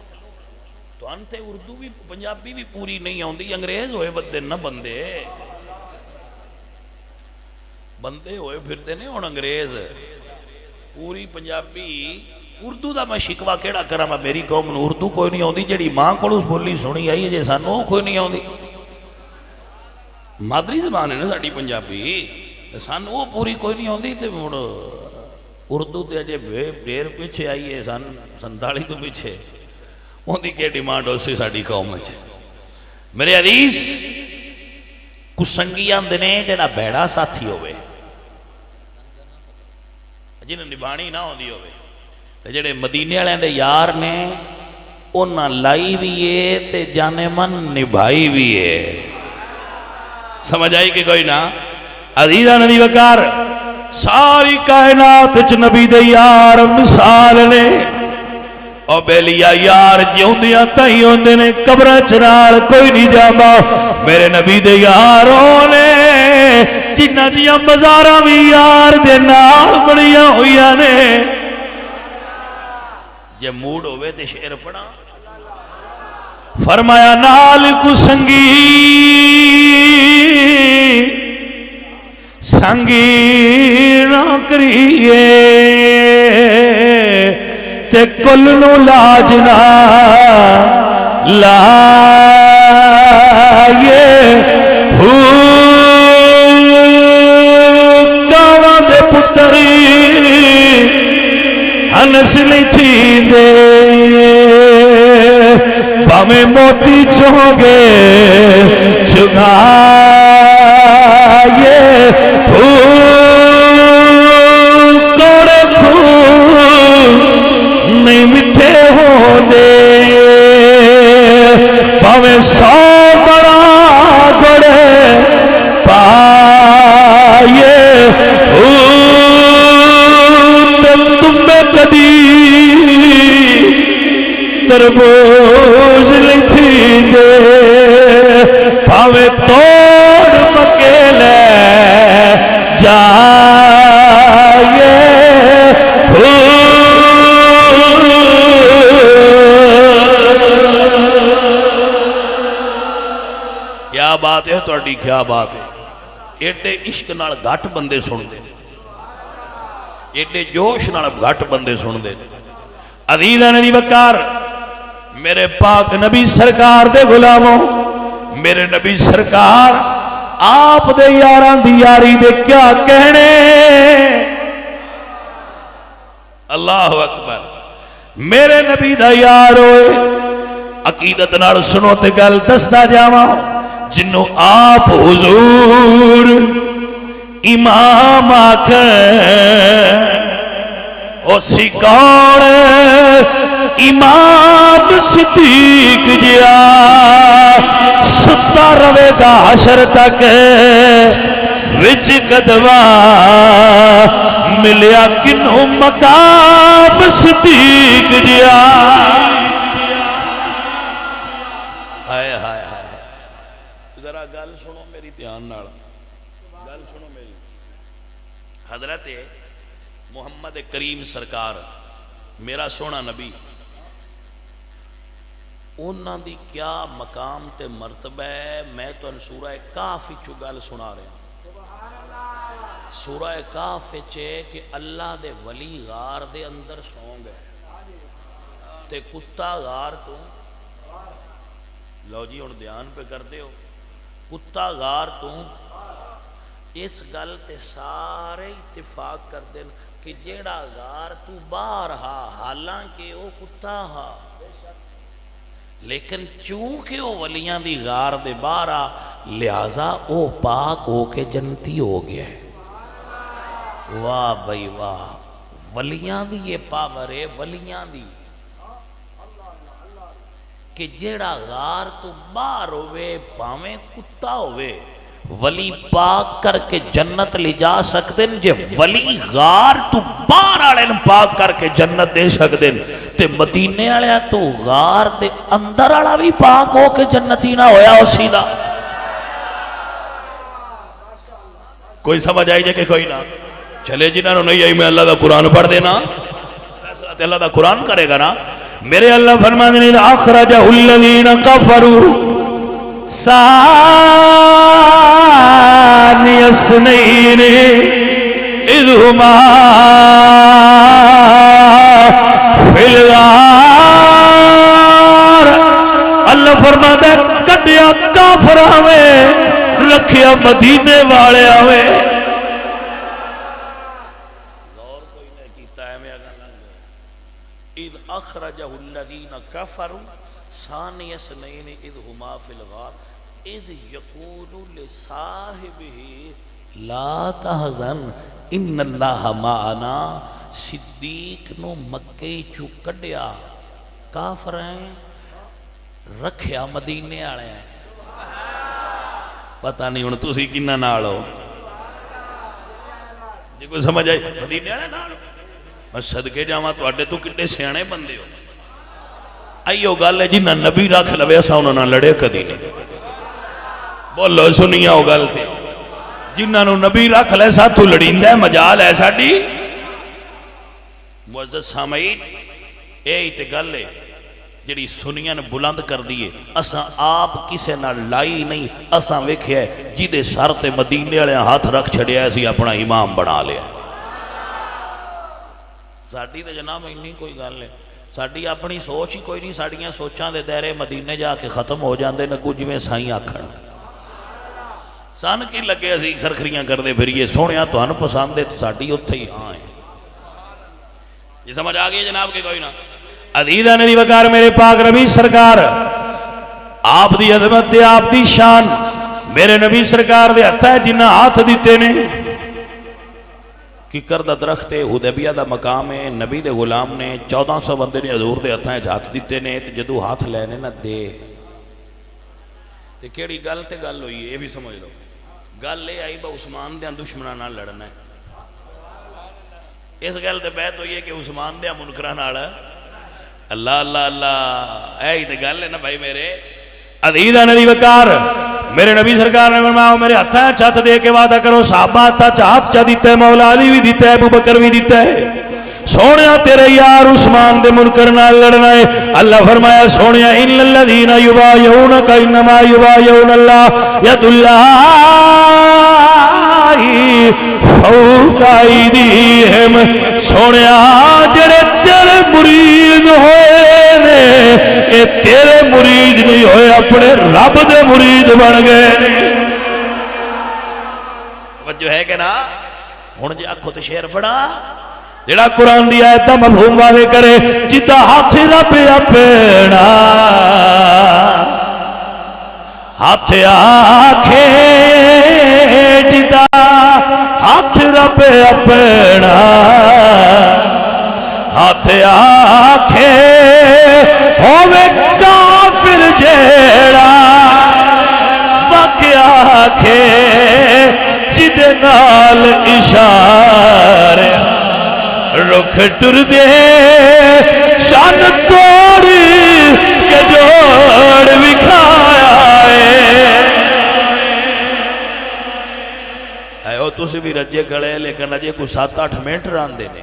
تو انتے اردو بھی پنجابی بھی پوری نہیں ہوندی، انگریز ہوئے بدے نہ بندے بندے ہوئے پھرتے نہیں ہون انگریز، پوری پنجابی اردو دا میں شکوا کیڑا کرا، میں میری قوم نو اردو کوئی نہیں ہوندی، جڑی ماں کو اس بولی سنی آئی ہے جے سانو کوئی نہیں ہوندی، مادری زبان ہے نا ساڑی پنجابی، سان وہ پوری کوئی نہیں ہوندی، تے مڑ اردو تے اجے دیر پیچھے آئی ہے، سن 47 تو پیچھے ہوندی کے ڈیمانڈ ہو سی ساڑی قوم ہے۔ میرے عزیز، کسنگیاں دنے جڑا بیڑا ساتھی ہوئے، جنہیں نبانی نہ ہوندی ہوئے، جڑے مدینے والے دے یار نے انہاں لائی بھی ہے تے جانے من نبھائی بھی ہے۔ سمجھ آئی کہ کوئی نہ، عزیزہ نبی وقار ساری کائنات چ نبی دے یار مثال نے، او بیلیا یار جیوندیاں تائیں ہوندے نے، قبرہ چنال کوئی نہیں جاما، میرے نبی دے یاروں نے جنہ دیاں مزاراں بھی یار دے نال بڑیاں ہوئیاں نے۔ جے موڈ ہوئے تے شعر پڑھا، فرمایا نال کو سنگی سنگی نہ کریے تے کل نو لاجنا لائے گاواں دے پتری ہنس نہیں تھی دے باویں موتی چونگے چگائے کوڑے پھول نہیں مٹھے ہو دے باویں سو بڑا گڑے پائے تمہیں کدی تربوز نہیں تھی دے پاوے توڑ مکیلے جائے کیا بات ہے تہاڈی کیا بات ہے ایڈے عشق نال گھٹ بندے سن دے ایڈے جوش نال گھٹ بندے سن دے عزیزاں دی وقار میرے پاک نبی سرکار دے غلاموں میرے نبی سرکار آپ دے یاراں دی یاری دے کیا کہنے اللہ اکبر میرے نبی دا یار ہوئے عقیدت نال سنو تے گل دسدا جاواں جنوں آپ حضور امام آکھیں او سی کون امام صدیق جیا ستا روے گا حشر تک وچ قدمہ ملیا کنوں مقام صدیق جیا ہائے ہائے ہائے ذرا گل سنو میری دھیان نال گل سنو میری حضرت محمد کریم سرکار میرا سونا نبی انہاں دی کیا مقام تے مرتبہ ہے میں تو سورہ کاف وچوں گل سنا رہا سورہ کاف وچ کہ اللہ دے ولی غار دے اندر سو گئے تے کتا غار تو لو جی ہن دھیان پہ کرتے ہو کتا غار تو اس گل تے سارے اتفاق کر دیں کہ جیڑا غار تو باہر ہا حالانکہ وہ کتا ہا لیکن چونکہ وہ ولیاں دی غار دے باہر آ لہذا وہ پاک ہو کے جنتی ہو گیا ہے واہ بھائی واہ ولیاں دی یہ پاور ہے ولیاں دی کہ جیڑا غار تو باہر ہوئے پاویں کتا ہوئے ولی پاک کر کے جنت لے جا سکتے ہیں جے ولی غار تو باہر آلے پاک کر کے جنت دے سکتے ہیں تے مدینے آلے تو غار دے اندر آلا بھی پاک ہو کے جنتی نہ ہویا ہو سیدھا کوئی سمجھ آئی جائے کہ کوئی نہ چلے جنہاں نے نہیں آئی میں اللہ دا قرآن پڑھ دینا فیصلہ تے اللہ دا قرآن کرے گا نا میرے اللہ فرمانے نے اخرجہ الذین کفروا ثانی اثنین اذ ہما فی الغار اللہ فرماتا ہے کڈیا کافر آویں رکھیا مدینے والے آویں غور کوئی نے کیتا ہے میں اگر اذ اخرجہ الذین کفروا ثانی اثنین اذ ہما فی الغار اذ یقول لصاحبہ لا تحزن ان اللہ معنا صدیق نو مکے چو کڈیا کافر ہیں رکھیا مدینے آلے ہیں پتہ نہیں ہن تسی کنا نال ہو جی کوئی سمجھ آئی مدینے آلے نال میں صدقے جاواں تواڈے تو کڈے سیانے بندے ہو ایو گل ہے جنہاں نبی رکھ لوے اساں انہاں نال لڑے کدی نہیں بولو سنیا ہو گل تھی جنہاں نو نبی رکھ لے ساتھو لڑیندہ ہے مجال ہے ساڑی معزز سامعین اے تے گل ہے جڑی سنیاں نے بلند کر دیئے اساں آپ کسے نہ لائی نہیں اساں ویکھے ہے جیدے سر تے مدینے والے ہاتھ رکھ چھڑیا اسی اپنا امام بنا لیا ساڑی تے جناب انہی کوئی گل ہے ساڈی اپنی سوچ ہی کوئی نہیں، ساڈیاں سوچاں دے دائرے مدینے جا کے ختم ہو جاندے نگو جویں سائیں آکھن سان کی لگے اسی سرخریاں کردے پھریے سونیا تہانوں پسند ہے تو ساڈی اوتھے ہی ہاں ہے۔ یہ سمجھ آ گئی جناب کہ کوئی نہ؟ عزیزاں نبی وقار میرے پاک نبی سرکار آپ دی عظمت تے آپ دی شان میرے نبی سرکار دے ہتھاں جنہ ہاتھ دیتے نے ککر دا درخت حدیبیہ دا مقام ہے، نبی دے غلام نے 1400 بندے نے حضور دے ہتھاں ہاتھ دیتے نے تے جدو ہاتھ لینے نہ دے تے کیڑی گل تے گل ہوئی ہے یہ بھی سمجھ لو، گل لے آئی با عثمان دے دشمناں نال لڑنا ہے، اس گل تے بحث ہوئی ہے کہ عثمان دے منکراں نال اللہ اللہ اللہ اے ہی تے گل ہے نا بھائی میرے عزیزاں نبی وقار میرے نبی سرکار نے فرمایا میرے ہتھاں چھت دے کے وعدہ کرو صحابہ ہاتھ چا دیتا ہے، مولا علی بھی دیتا ہے، ابو بکر بھی دیتا ہے، سونیا تیرے یار عثمان دے منکر نال لڑنا ہے۔ اللہ فرمایا سونیا ان الذین یبایعونک انما یبایعون اللہ ید اللہ فوق ایدیہم، سونیا جڑے تیرے مرید ہوئے نے اے تیرے مرید نہیں ہوئے اپنے رب دے مرید بن گئے۔ توجہ ہے کہ نا؟ ہن جے آکھو تے شعر پڑھا جڑا قرآن دی آیت دا مفہوم واضح کرے، جدا ہاتھ رب اپنا ہاتھ آکھے، جدا ہاتھ رب اپنا ہاتھ آکھے، ہووے کافر جیڑا واقع آکھے، جدے نال اشارے رکھ ٹر دے شان توڑی کے جوڑ وکھایا ہے۔ او تسی بھی رجے کھڑے لیکن اجے کو 7-8 منٹ ران دینے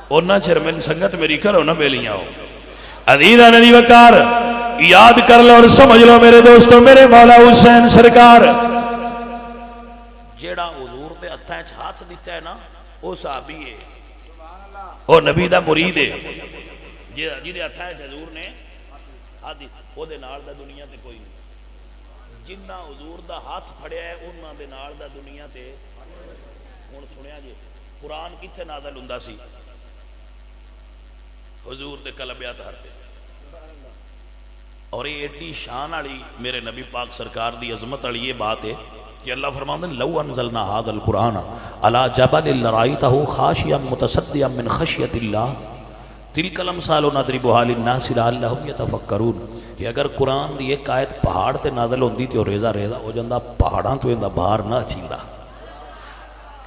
اونا چرمن سنگت میری کرو نہ بیلیاں ہو۔ عزیزاں نبی وقار یاد کر لو اور سمجھ لو میرے دوستو، میرے مولا حسین سرکار جیڑا حضور دے ہتھاں وچ ہاتھ دیتا ہے نا وہ صحابی ہے، وہ نبی دا مرید ہے، جہدے ہتھاں وچ حضور نے ہاتھ دی او دے نال دا دنیا تے کوئی نہیں، جنہ حضور دا ہاتھ پھڑیا ہے انہاں دے نال دا دنیا تے۔ ہن سنیا جی قرآن کتھے نازل ہوندا سی؟ حضور دے قلب اطہر تے، اور یہ ایڈی شان والی میرے نبی پاک سرکار دی عظمت والی یہ بات ہے کہ اللہ فرماتے ہیں لو انزلنا هذا القرآن على جبل لرأيته خاشعا متصدعا من خشیۃ اللہ تلک الامثال نضربها للناس لعلهم يتفکرون، کہ اگر قرآن دی ایک آیت پہاڑ تے نازل ہوندی تے ریزہ ریزہ ہو جاندا، پہاڑاں تو ایندا باہر نہ چیندا،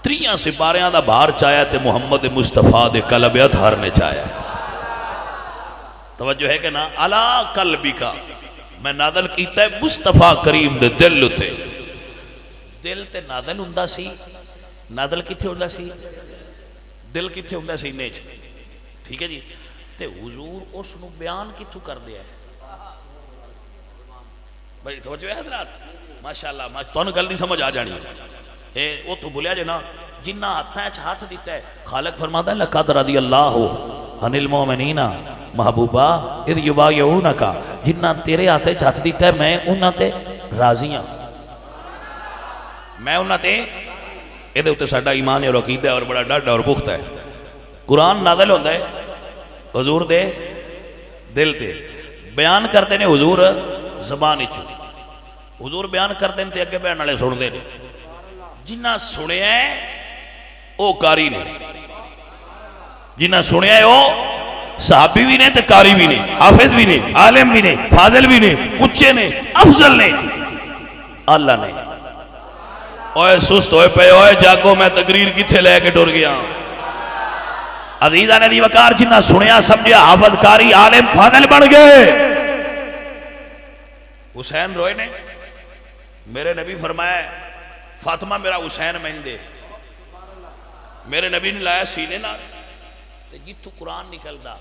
3 سپاریاں دا باہر چاہیا تے محمد مصطفیٰ دے قلب اطہر نے چاہیا۔ توجہ ہے کہ نا؟ علا قلبی کا میں نازل کیتا ہے مصطفیٰ کریم دے دل تے، دل تے نازل ہوندا سی، نازل کتھے ہوندا سی؟ دل کتھے ہوندا سی؟ نیچ، ٹھیک ہے جی؟ تے حضور اس نو بیان کتھوں کر دیا ہے؟ بھائی توجہ ہے حضرات؟ ماشاءاللہ تانوں گل دی سمجھ آ جانی ہے۔ او تو بولیا جے نا جنہ ہتھاں وچ ہاتھ دیتا ہے، خالق فرماتا ہے لقد رضی اللہ عن المؤمنین محبوبہ اذ یبایعونک، جنہ تیرے ہاتھ وچ ہاتھ دیتا ہے میں انہاں تے راضی ہاں، میں انہاں تے اے دے اوتے ساڈا ایمان اور عقیدہ اور بڑا ڈاڈا اور پختہ ہے۔ قرآن نازل ہوندا ہے حضور دے دل تے، بیان کرتے نے حضور زبان وچ، حضور بیان کرتے ہیں تے اگے بیان والے سن دے نے، جنہ سنیا ہے او قاری نے، جنہ سنیا ہے او صحابی بھی نے تے قاری بھی نے، حافظ بھی نے، عالم بھی نے، فاضل بھی نے، اچھے نے، افضل نے، اللہ نے۔ اوے سست ہوئے پہ اوے جاگو میں تقریر کتھے لے کے ڈر گیا۔ عزیزہ نے دی وقار جنہ سنیا سمجھیا حافظ قاری عالم فاضل بن گئے۔ حسین روئے نے میرے نبی فرمایا فاطمہ میرا حسین میں دے، میرے نبی نے لایا سینے نہ تے جتو قرآن نکل دا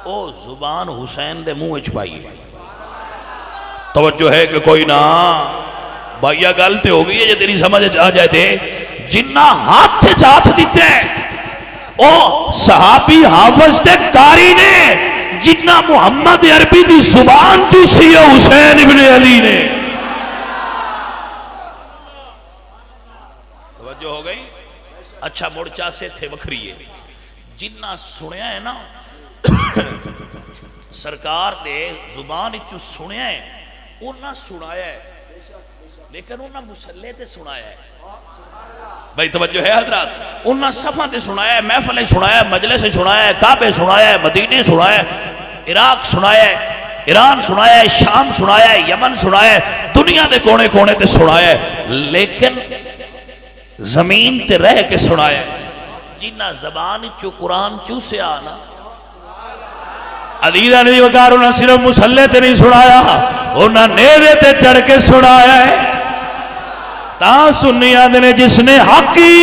او زبان حسین دے منہ وچ پائی ہے۔ توجہ ہے کہ کوئی نہ بھائیہ گلتے ہو گئی ہے جو تیری سمجھ آ جائے تھے، جنہ ہاتھ تھے ہاتھ دیتے ہیں او صحابی حافظ تے قاری نے جتنا محمد عربی دی زبان چوسی ہے حسین ابن علی نے. توجہ ہو گئی؟ اچھا مرچا سے تھے وکھری ہے جنہ سنیا ہے نا سرکار دے زبان چو سنیا ہے انہاں سنایا ہے لیکن انہاں مسلح تے سنایا ہے. بھائی توجہ ہے حضرات؟ انہاں صفحہ تے سنایا ہے، محفلیں سنایا ہے، مجلس سنایا ہے، کعبے سنایا ہے، مدینے سنایا ہے، عراق سنایا ہے، ایران سنایا ہے، شام سنایا ہے، یمن سنایا ہے، دنیا دے کونے کونے تے سنایا ہے، لیکن زمین تے رہ کے سنایا ہے. جنہ زبان چو قرآن چو سے آنا علیدہ نہیں وکار انہاں صرف مسلح تے نہیں سنایا، انہاں نیوے تے چڑھ کے سنایا ہے. تاں سنیا نے جس نے حقی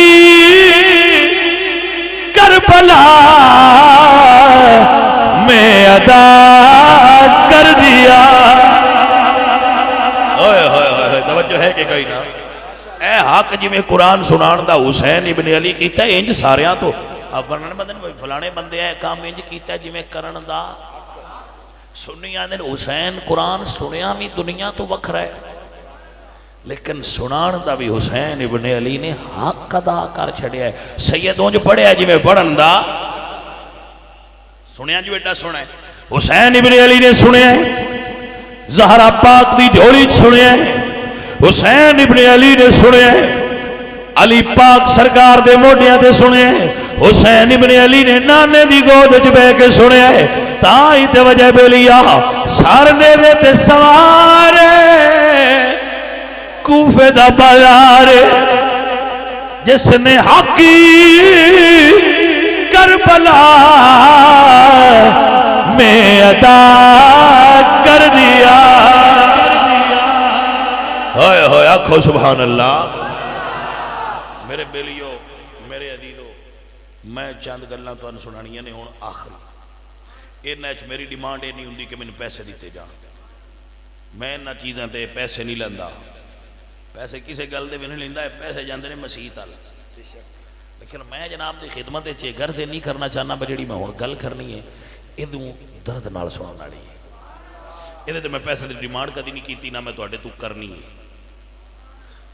کربلا میں ادا کر دیا. توجہ ہے کہ کوئی نہ اے حق جی میں قرآن سنان دا حسین ابن علی کیتا ہے انج ساریاں تو اب ورنہ بندے فلانے بندے ہیں کام انج کیتا ہے جی میں کرن دا سنیا نے حسین قرآن سنیا بھی دنیا تو وکھرا ہے لیکن سنان دا بھی حسین ابن علی نے حق ادا کر چھڑیا ہے. سیدوں جو پڑھے جی میں پڑھن دا سنیا جو بیٹا سنا ہے حسین ابن علی نے سنیا ہے، زہرا پاک دی جھولی سنیا ہے حسین ابن علی نے سنیا ہے، علی پاک سرکار دے موڈیاں تے سنیا ہے حسین ابن علی نے نانے دی گود وچ بہ کے سنیا ہے. تاں ہی تے وجہ بیلیا سارنے دے تے سوار کوفے دا بازار جس نے حقی کربلا میں ادا کر دیا. ہوئے ہوئے آنکھو سبحان اللہ. میرے بیلیو میرے عزیزو میں چند گلاں تو ان سنانیاں نے ہون آخری انہاں میری ڈیمانڈ یہ نہیں ہوندی کہ میں نے پیسے دیتے جان، میں انہاں چیزاں تے پیسے نہیں لیندا، پیسے کسی گل دے بھی نہیں لیندا ہے، پیسے جاندے نے مسیح تال. لیکن میں جناب دی خدمت چے گھر سے نہیں کرنا چاہنا بجڑی میں ہون گل کرنی ہے ادوں درد نال سنن والی ہے. ادھے تے میں پیسے دی ڈیمانڈ کدی نہیں کیتی نہ میں تواڈے تو کرنی ہے.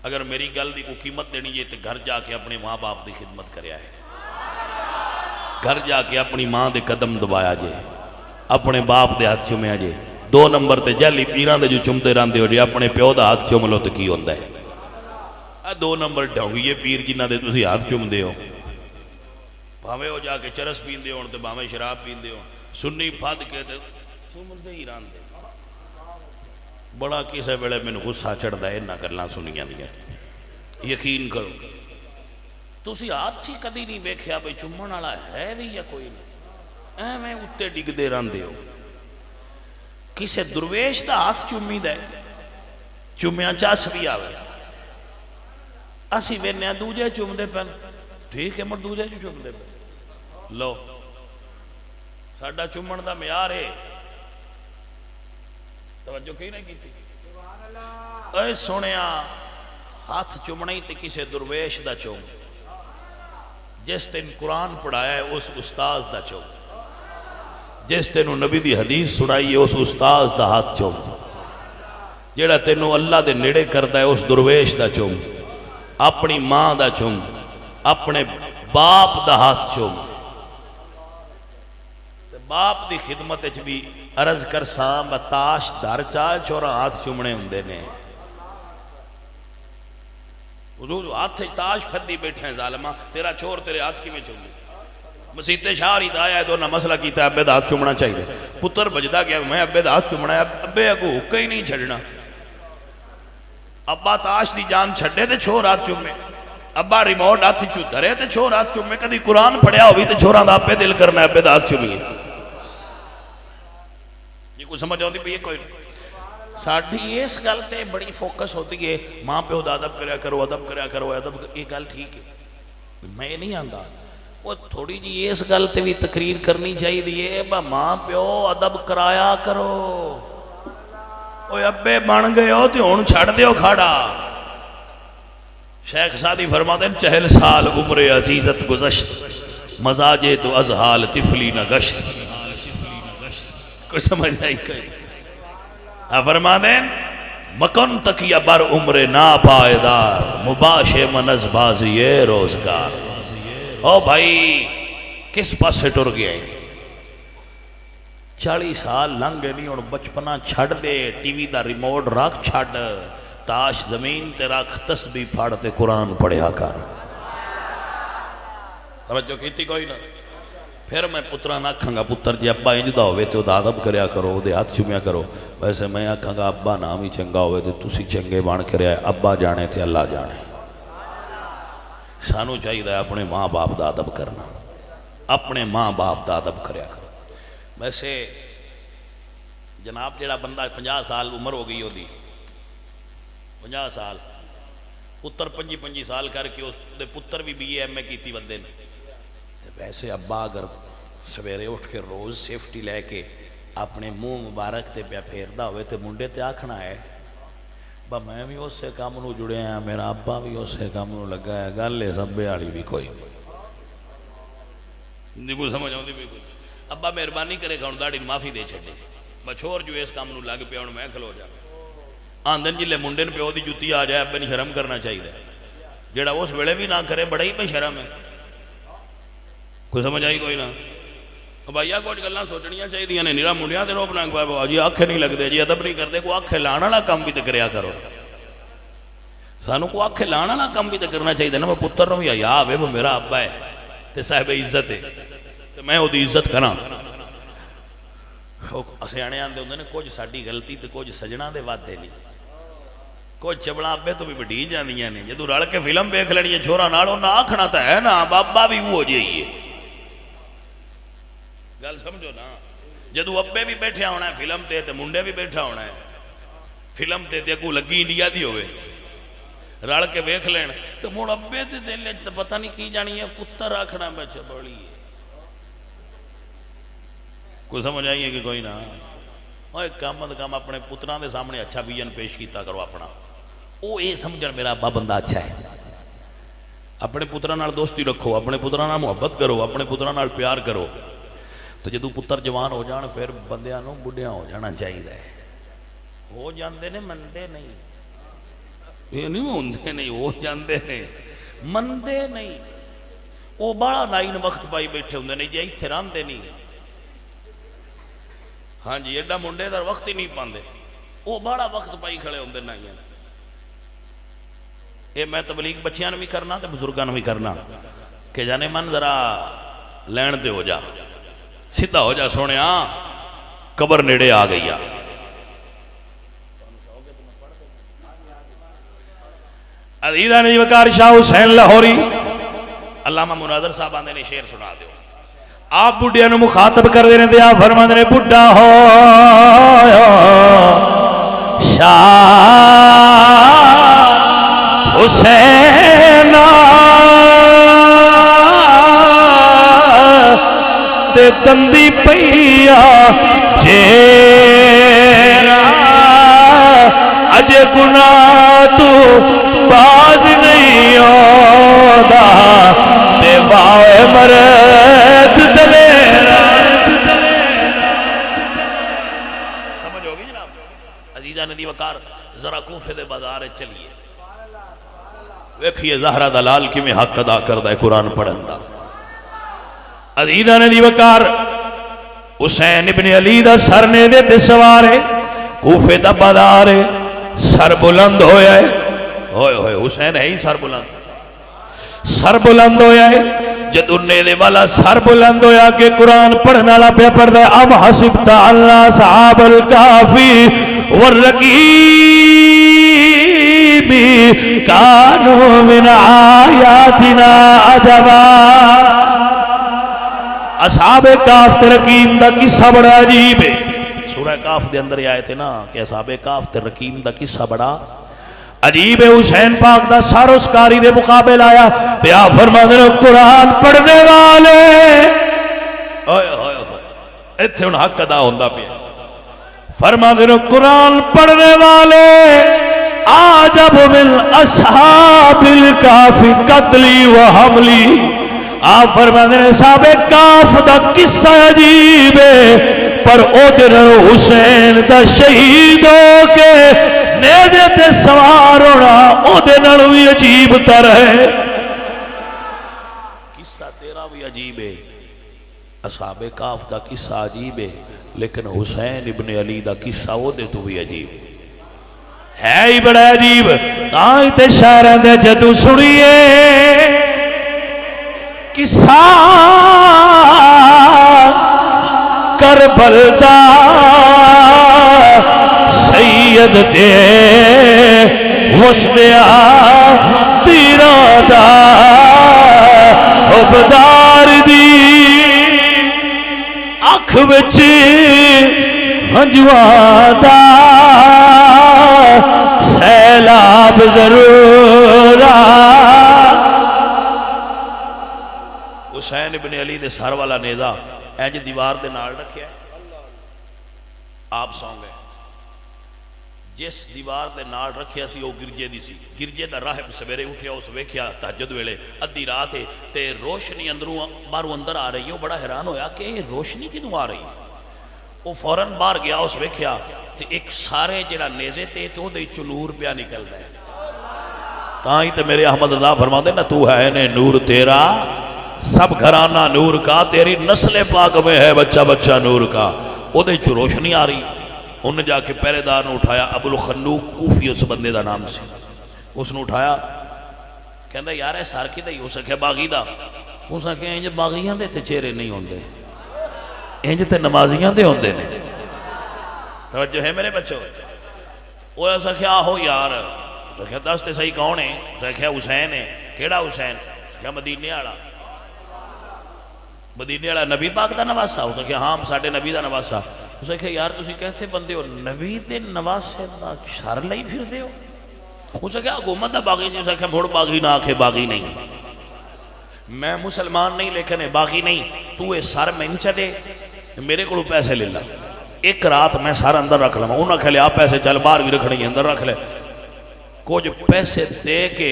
اگر میری گل دی کوئی قیمت دینی ہے تے گھر جا کے اپنے ماں باپ دی خدمت کریا ہے، گھر جا کے اپنی ماں دے قدم دبایا جے، اپنے باپ دے ہاتھ چومیا جے. 2 نمبر تے جہلی پیران دے جو چمتے رہندے ہو جے اپنے پیو دا ہاتھ چوم لو تے کی ہوندا ہے. 2 نمبر ڈھونگیے پیر جنہ دے تسی ہاتھ چوم دے ہو، بھاوے ہو جا کے چرس پیندے ہون تے بھاوے شراب پیندے ہون، سنی پھد کے تے چومدے ہی راندے. بڑا کسے ویلے میں غصہ چڑھدا ہے نہ گلاں سنیاں دیاں. یقین کرو تسی ہاتھ ہی کدی نہیں ویکھیا بھئی چومن والا ہے بھی یا کوئی نہیں، ایویں اُتے ڈگدے راندے ہو. کسے درویش دا ہاتھ چومی دے چومیاں چاس بھی آوے اسی وینے دوجے چوم دے پن ٹھیک ہے مر دوجے چوم دے پن لو ساڈا چومن دا معیار ہے. توجہ کی نہیں کیتی؟ اے سونیا ہاتھ چومنا ہی تے کسے درویش دا چوم، جس تین قرآن پڑھایا ہے اس استاذ دا چوم، جس تینوں نبی دی حدیث سنائی ہے اس استاذ دا ہاتھ چوم، جیڑا تینوں اللہ دے نیڑے کردا ہے اس درویش دا چوم، اپنی ماں دا چوم، اپنے باپ دا ہاتھ چوم. باپ دی خدمت اچ بھی عرض کر ساں بتاش دار چاہ چورا ہاتھ چومنے ہوندے نے. حضور ہاتھ تاش پھدی بیٹھے ہیں ظالمہ تیرا چھوڑ تیرے ہاتھ کی میں چومنے. مسیح شاہری تا آیا ہے تو نہ مسئلہ کیتا ہے ابے دا ہاتھ چومنا چاہیے. پتر بجدہ گیا میں ابے دا ہاتھ چومنا ہے ابے اگو حکہ ہی نہیں چھڑنا. ابا تاش دی جان چھڑے تے چھوڑ ہاتھ چومنے، ابا ریموٹ ہاتھ چو دھرے تے چھوڑ ہاتھ چومنے. کدی قرآن پڑھیا ہوئی تے چھوڑاں دا اپے دل کرنا ہے ابے دا ہاتھ چومیے. یہ کوئی سمجھ ہوتی بھی کوئی ساڑھی اس گل تے بڑی فوکس ہوتی ہے ماں پہ دا ادب کریا کرو ادب کریا کرو ادب. یہ گل ٹھیک ہے میں نہیں آندا وہ تھوڑی جی اس گل تے بھی تقریر کرنی چاہیے با ماں پیو ادب کرایا کرو. اوہ ابے بن گئے ہو تے ہون چھڑ دیو کھاڑا. شیخ سادی فرماتے ہیں 40 سال عمر عزیزت گزشت مزاجے تو ازحال طفلی نہ گشت. کوئی سمجھ نہیں کوئی. فرما دیں مکن تکیہ بر عمر نا پائیدار مباش منز بازی روزگار. او بھائی کس پاسے ٹر گیا ہے؟ 40 سال لنگے نہیں اور بچپنا چھڑ دے. ٹی وی دا ریموٹ رکھ چھڑ, تاش زمین تے رکھ, تسبیح پھاڑ تے قرآن پڑھیا کر. توجہ کیتی کوئی نہ. پھر میں پترا نہ کھنگا پتر جی ابا انج دا ہوئے تو دا ادب کریا کرو, دے ہاتھ چومیا کرو. ویسے میں کھنگا ابا نام ہی چنگا ہوئے تو تسی چنگے بان کریا. ابا جانے تے اللہ جانے. سانو چاہیے اپنے ماں باپ دا ادب کرنا, اپنے ماں باپ دا ادب کریا کرو. ویسے جناب جیڑا بندہ 50 سال عمر ہو گئی ہو دی, 50 سال پتر 25 سال کر کے اس دے پتر بھی بی اے ایم اے کیتی بندے نے. ویسے ابا اگر سویرے اٹھ کے روز سیفٹی لے کے اپنے منہ مبارک تے پیا پھیردا ہوئے تے منڈے تے آکھنا ہے با میں بھی اس سے کام نو جڑے ہیں, میرا ابا بھی اس سے کام نو لگا ہے. گل ہے سبے والی بھی کوئی نہیں کوئی سمجھ آؤندی بھی کوئی. ابا مہربانی کرے گا ہن داڑھی معافی دے چھڈے, بچھور جو اس کام نو لگ پیا ہن میں کھلو جا. آندن جلے منڈے نے پیو دی جُتی آ جائے ابے نے شرم کرنا چاہیے. جیڑا اس ویلے بھی نہ کرے بڑا ہی بے شرم ہے. کوئی سمجھ آئی کوئی نہ. بھائیا کچھ گلاں سوچنیاں چاہیے نے. نیرا منڈیاں تے روپ نہ پاؤ جی آنکھیں نہیں لگدے جی ادب نہیں کرتے. کوئی آنکھیں لانا والا کام بھی تے کریا کرو. سانو کو آنکھیں لانا والا کام بھی تے کرنا چاہیے نا. میں پتر نوں یا آوے وہ میرا ابا ہے تے صاحب عزت ہے تے میں وہ دی عزت کراں. سیانے آندے ہوندے نے کچھ ساڈی غلطی تے کچھ سجنا دے وعدے نہیں. کچھ چبڑا ابے تو بھی وڈی جاندیاں نے. جدوں رل کے فلم ویکھ لینی ہے چھورا نال نہ آکھنا تے ہے نا بابا بھی وہ جائیے. گل سمجھو نا. جدو ابے بھی بیٹھے ہونا ہے فلم تے منڈے بھی بیٹھا ہونا ہے فلم تے اگو لگی انڈیا دی ہوئے رل کے ویکھ لین تو مڑ ابے تے دل وچ پتہ نہیں کی جانی ہے پتر آکھنا بچ بڑی ہے. کوئی سمجھ آئی ہے کہ کوئی نہ. اوے کم از کم اپنے پتراں دے سامنے اچھا ویژن پیش کیتا کرو اپنا. او اے سمجھن میرا ابا بندہ اچھا ہے. اپنے پتراں نال دوستی رکھو, اپنے پتراں نال محبت کرو, اپنے پتراں نال پیار کرو. تو جدو پتر جوان ہو جان پھر بندیاں نوں بڑھیاں ہو جانا چاہیے. ہو جاندے نے مندے نہیں, یہ نہیں ہوندے نہیں, ہو جاندے نے مندے نہیں. وہ بڑا لائن وقت پائی بیٹھے ہوندے نے جی ایتھے رہندے نہیں. ہاں جی ایڈا منڈے دا وقت ہی نہیں پاندے. وہ بڑا وقت پائی کھڑے ہوندے نہیں. یہ میں تبلیغ بچیاں نے بھی کرنا تے بزرگاں نے بھی کرنا کہ جانے من ذرا لین تے ہو جا, سیدھا ہو جا سونے قبر نیڑے آ گئی. عزیزان جی وقار شاہ حسین لاہوری علامہ مناظر صاحب آندے نے شعر سنا دیو. آپ بڑھیا نو مخاطب کر دینے دیا فرمان نے بڑھا ہو شاہ حسین تے تندی پیا چیرا اجے گناہ تو باز نہیں ہودا تے باوے مرد دلیرا. سمجھ ہوگی جناب. عزیزہ ندی وقار ذرا کوفے دے بازار چلیے ویکھئے زہرہ دلال کی میں حق ادا کردہ ہے قرآن پڑھن دا. عزیزہ ندی وقار حسین ابن علی دا سر نے دے تے سوارے کوفے دا بازارے سر بلند ہویا ہے. ہوئے ہوئے حسین ہے ہی سر بلند ہویا ہے. جدو نیلے والا سر بلند ہویا کہ قرآن پڑھنا لا پہ پڑھ دے ام حسبتا اللہ صحاب الکافی والرقیبی کانو من آیاتنا عجبا. اصحاب کاف تے رقیم دا قصہ بڑا عجیب ہے. سورہ کاف دے اندر آئے تھے نا کہ اصحاب کاف تے رقیم دا قصہ بڑا عجیب ہے. حسین پاک دا سار اس کاری دے مقابل آیا پیا فرماندے نے قرآن پڑھنے والے ایتھے ہن حق ادا ہوندا پیا. فرماندے نے قرآن پڑھنے والے عجب من اصحاب الکاف قتلی و حملی آپ فرماتے ہیں صاحب کاف دا قصہ عجیب ہے پر او دن حسین دا شہید ہو کے نیزے تے سوار ہونا او دن بھی عجیب تر ہے. قصہ تیرا بھی عجیب ہے، اصحاب کاف دا قصہ عجیب ہے، لیکن حسین ابن علی دا قصہ وہ دے تو بھی عجیب ہے ہی بڑا عجیب. تاں تے شاعراں دے جدو سنیے قصہ کربل دا سید تے وسدیا تیرا دا حبدار دی اکھ وچ ہنجواں دا سیلاب ضرور حسین ابن علی دے سر والا نیزہ اینج دیوار دے نال رکھیا ہے. آپ سو گئے جس دیوار دے نال رکھیا سی وہ گرجے دی سی. گرجے دا راہب سویرے اٹھیا اس ویکھیا تہجد ویلے ادھی رات ہے تے روشنی اندروں باہروں اندر آ رہی ہے. وہ بڑا حیران ہویا کہ یہ روشنی کدوں آ رہی ہے. وہ فوراً باہر گیا اس ویکھیا تے ایک سارے جڑا نیزے تے تو دے چ نور پیا نکلدا ہے. تاں ہی تے میرے احمد رضا فرماندے نا تو ہے نے نور تیرا سب گھرانہ نور کا تیری نسل پاک میں ہے بچہ بچہ نور کا. او دے چ روشنی آ رہی. انہیں جا کے پہرے دار نے اٹھایا. ابو الخنوق کوفی اس بندے دا نام سے. اس نے اٹھایا کہندا یار اے سار کی دئی. اس نے باغی دا. اس نے انج باغیاں دے تے چہرے نہیں ہوندے انج تے نمازیاں دے ہوندے نے. توجہ ہے میرے بچوں. وہ ایسا کیا ہو یار. اس نے دس تے صحیح کون ہے. اس نے حسین ہے. کیڑا حسین. کیا مدینے والا. مدینے والا نبی پاک دا نواسا. اس نے کہا ہاں ساڈے نبی دا نواسا. اس نے کہا یار تسی کیسے بندے ہو نبی دے نواسے دا شر لئی پھردے ہو. اس نے کہا حکومت دا باغی سی. اس نے کہا مڑ باغی نہ آکھے باغی نہیں. میں مسلمان نہیں لیکن باغی نہیں. تو اے سر میں انچ دے میرے کو پیسے لے لا. ایک رات میں سارا اندر رکھ لوں. انہوں نے کہا لیا پیسے چل باہر بھی رکھنے گے اندر رکھ لے. کچھ پیسے دے کے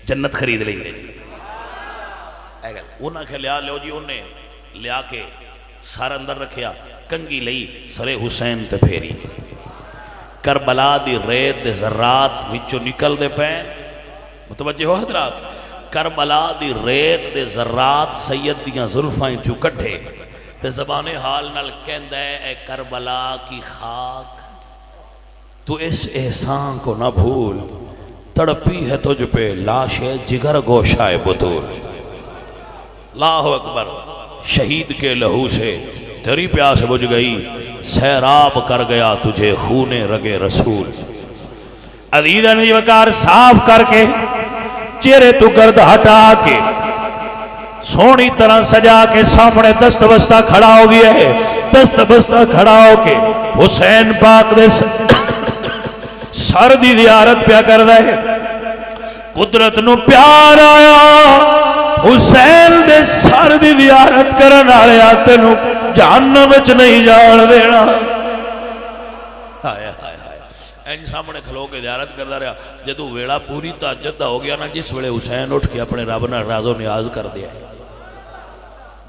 جنت خرید لیں گے. انہوں نے کہا لیا لو جی. انہیں لیا کے سارا اندر رکھیا. کنگی لئی سرے حسین تے پھیری. کربلا دی ریت دے ذرات وچوں نکل دے پین. متوجہ ہو حضرات. کربلا دی ریت دے ذرات سید دیاں زلفائیں چوں کٹھے تے زبان حال نال کہندا ہے اے کربلا کی خاک تو اس احسان کو نہ بھول. تڑپی ہے تجھ پہ لاش جگر گوشائے بطول. اللہ اکبر. شہید کے لہو سے تیری پیاس بجھ گئی. سیراب کر گیا تجھے خون رگے رسول. عزیزاً یہ وقار صاف کر کے چہرے تو گرد ہٹا کے سونی طرح سجا کے سامنے دست بستہ کھڑا ہو گیا ہے. دست بستہ کھڑا ہو کے حسین پاک دے سر دی زیارت پیا کر دے. قدرت نو پیار آیا حسین دے سر دی زیارت کرن والے آتے نو جہنم وچ نہیں جان دینا. ہائے ہائے ہائے. اینج سامنے کھلو کے زیارت کردا رہا. جدوں ویلا پوری تہجد دا ہو گیا نا جس ویلے حسین اٹھ کے اپنے رب نال راز و نیاز کر دیا.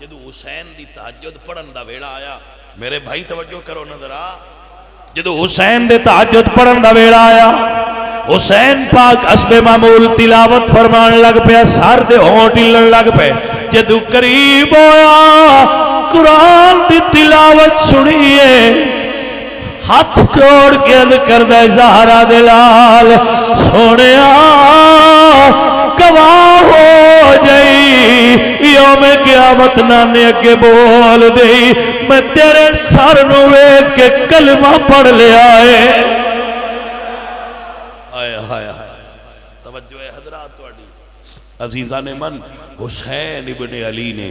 جدوں حسین دی تہجد پڑھن دا ویلا آیا میرے بھائی توجہ کرو نظر آ. جدوں حسین دے تہجد پڑھن دا ویلا آیا حسین پاک حسب معمول تلاوت فرمان لگ پیا. سر دے ہونٹ ہلن لگ پے. جدوں قریب ہویا قرآن دی تلاوت سنیے ہاتھ جوڑ کے عرض کردہ زہرا دلال سونیا گواہ ہو جائی یوم قیامت نانے اگے بول دئی میں تیرے سر نو ویکھ کے کلمہ پڑھ لیا ہے. آئے ہائے ہائے. توجہ ہے حضرات تواڈی. عزیزان من حسین ابن علی نے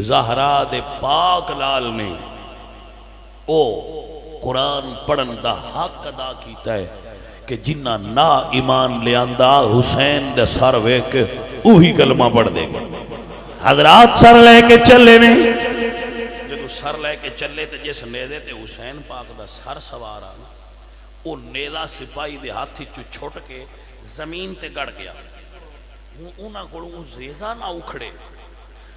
زہرا دے پاک لال نے او قرآن پڑھن دا حق ادا کیتا ہے کہ جنہ نا ایمان لیاندہ حسین دے سر ویکھ کے اوہی کلمہ پڑھ دے گا. حضرات سر لے کے چلے نے. جدو سر لے کے چلے تے جس نیزے تے حسین پاک دا سر سوار آنا او نیزہ سپاہی دے ہاتھی چو چھوٹ کے زمین تے گڑ گیا. انہاں کو ریزہ نہ اکھڑے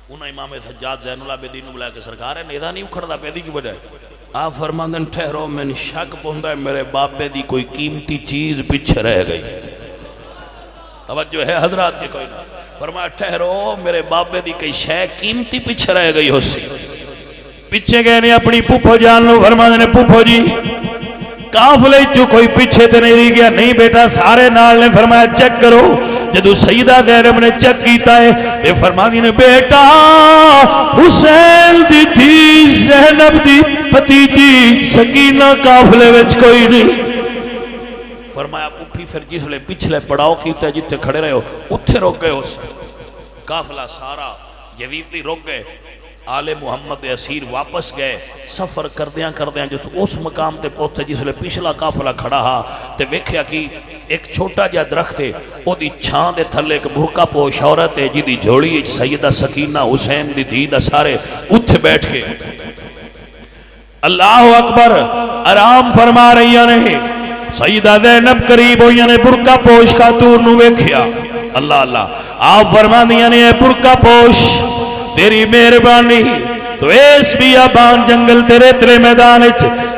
انہیں امام سجاد زین العابدین نے بلایا کہ سرکار ہے نیدہ نہیں اکھڑ دا پیدی کی وجہ ہے آپ فرماندن ٹھہرو میں نے شک پہندا ہے میرے بابے دی کوئی قیمتی چیز پیچھے رہ گئی توجہ ہے حضرات کی کوئی نہ فرمایا ٹھہرو میرے بابے دی کئی شے قیمتی پیچھے رہ گئی ہو سی پیچھے گئے نے اپنی پھپھو جان لو فرماندے نے پھپھو جی قافلے چو کوئی پیچھے تے نہیں رہ گیا نہیں بیٹا سارے نال نے فرمایا چیک کرو جدو سیدہ زینب نے چیک کیتا ہے یہ فرماندی نے بیٹا حسین دی تھی زینب دی بھتیجی سکینہ قافلے وچ کوئی نہیں فرمایا پھپھی پھر جس لے پچھلے پڑاؤ کیتا ہے جتے کھڑے رہے ہو اتھے روک گئے ہو قافلہ سارا یزیدی روک گئے آل محمد اسیر واپس گئے سفر کردیاں جس اس مقام تے پہنچے جس لئے پچھلا قافلہ کھڑا ہا تے ویکھیا کہ ایک چھوٹا جا درخت ہے او دی چھان دے تھلے ایک برقع پوش عورت ہے جی دی جوڑی سیدہ سکینہ حسین دی دیدہ سارے اتھے بیٹھ کے اللہ اکبر آرام فرما رہی نے سیدہ زینب قریب ہوئی نے برقع پوش خاتون نو ویکھیا اللہ اللہ آپ فرما دیا نے برقع پوش تیری مہربانی تو اس بیابان جنگل تیرے میدان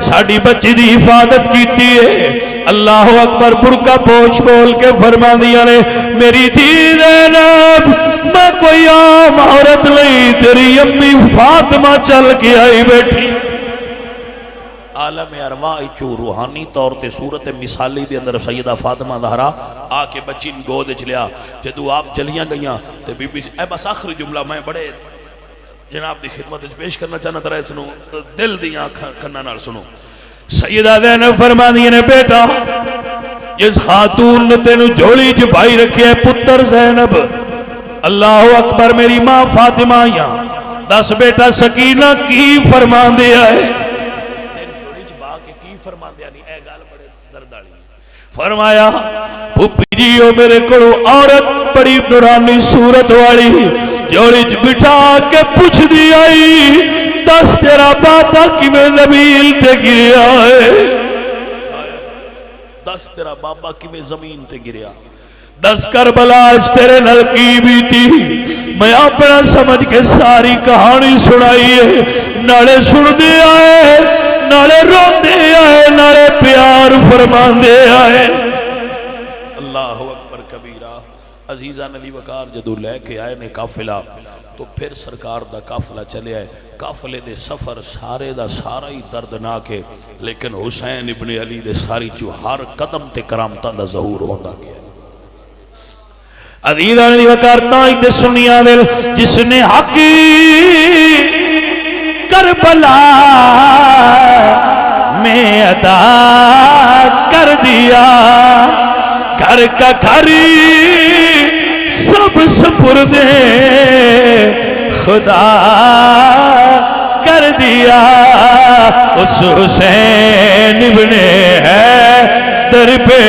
ساڑی بچی دی حفاظت کیتی ہے اللہ اکبر برقع پوش بول کے فرما دیا نے میری دھی زینب میں کوئی عام عورت نہیں تیری امی فاطمہ چل کے آئی بیٹھی عالم ارواح چو روحانی طور تے صورت مثالی دے اندر سیدہ فاطمہ زہرا آکے بچی گود چلیا جدو آپ چلیاں گئیاں تے بی بی اے بس آخری جملہ میں بڑے جناب دی خدمت پیش کرنا چاہنا ترہ سنو دل دیاں کھنا نال سنو سیدہ زینب فرما دی نے بیٹا جس خاتون نے تینو جوڑی جبائی رکھی ہے پتر زینب اللہ اکبر میری ماں فاطمہ یہاں دس بیٹا سکینہ کی فرما دیا ہے فرمایا پھپھی جیو میرے کڑو عورت بڑی نورانی صورت والی جوڑی بٹھا کے پوچھ دی آئی دس تیرا بابا کی میں زمین تے گریا ہے دس تیرا بابا کی میں زمین تے گریا دس کربلا آج تیرے نلکی بھی تھی میں اپنا سمجھ کے ساری کہانی سنائی ہے نالے سن دے آئے نالے رو دے آئے نالے پیار فرمان دے آئے اللہ اکبر کبیرہ عزیزان علی وقار جدو لے کے آئے نے قافلہ تو پھر سرکار دا قافلہ چلے آئے قافلے دے سفر سارے دا سارا ہی دردناک ہے لیکن حسین ابن علی دے ساری جو ہر قدم تے کرامتاں دا ظہور ہوندہ گیا عزیزان علی وقار تائیں تے سنیا دل جس نے حقی کربلا میں ادا کر دیا گھر کا گھری سب سپرد خدا کر دیا اس حسین ابن ہے در پہ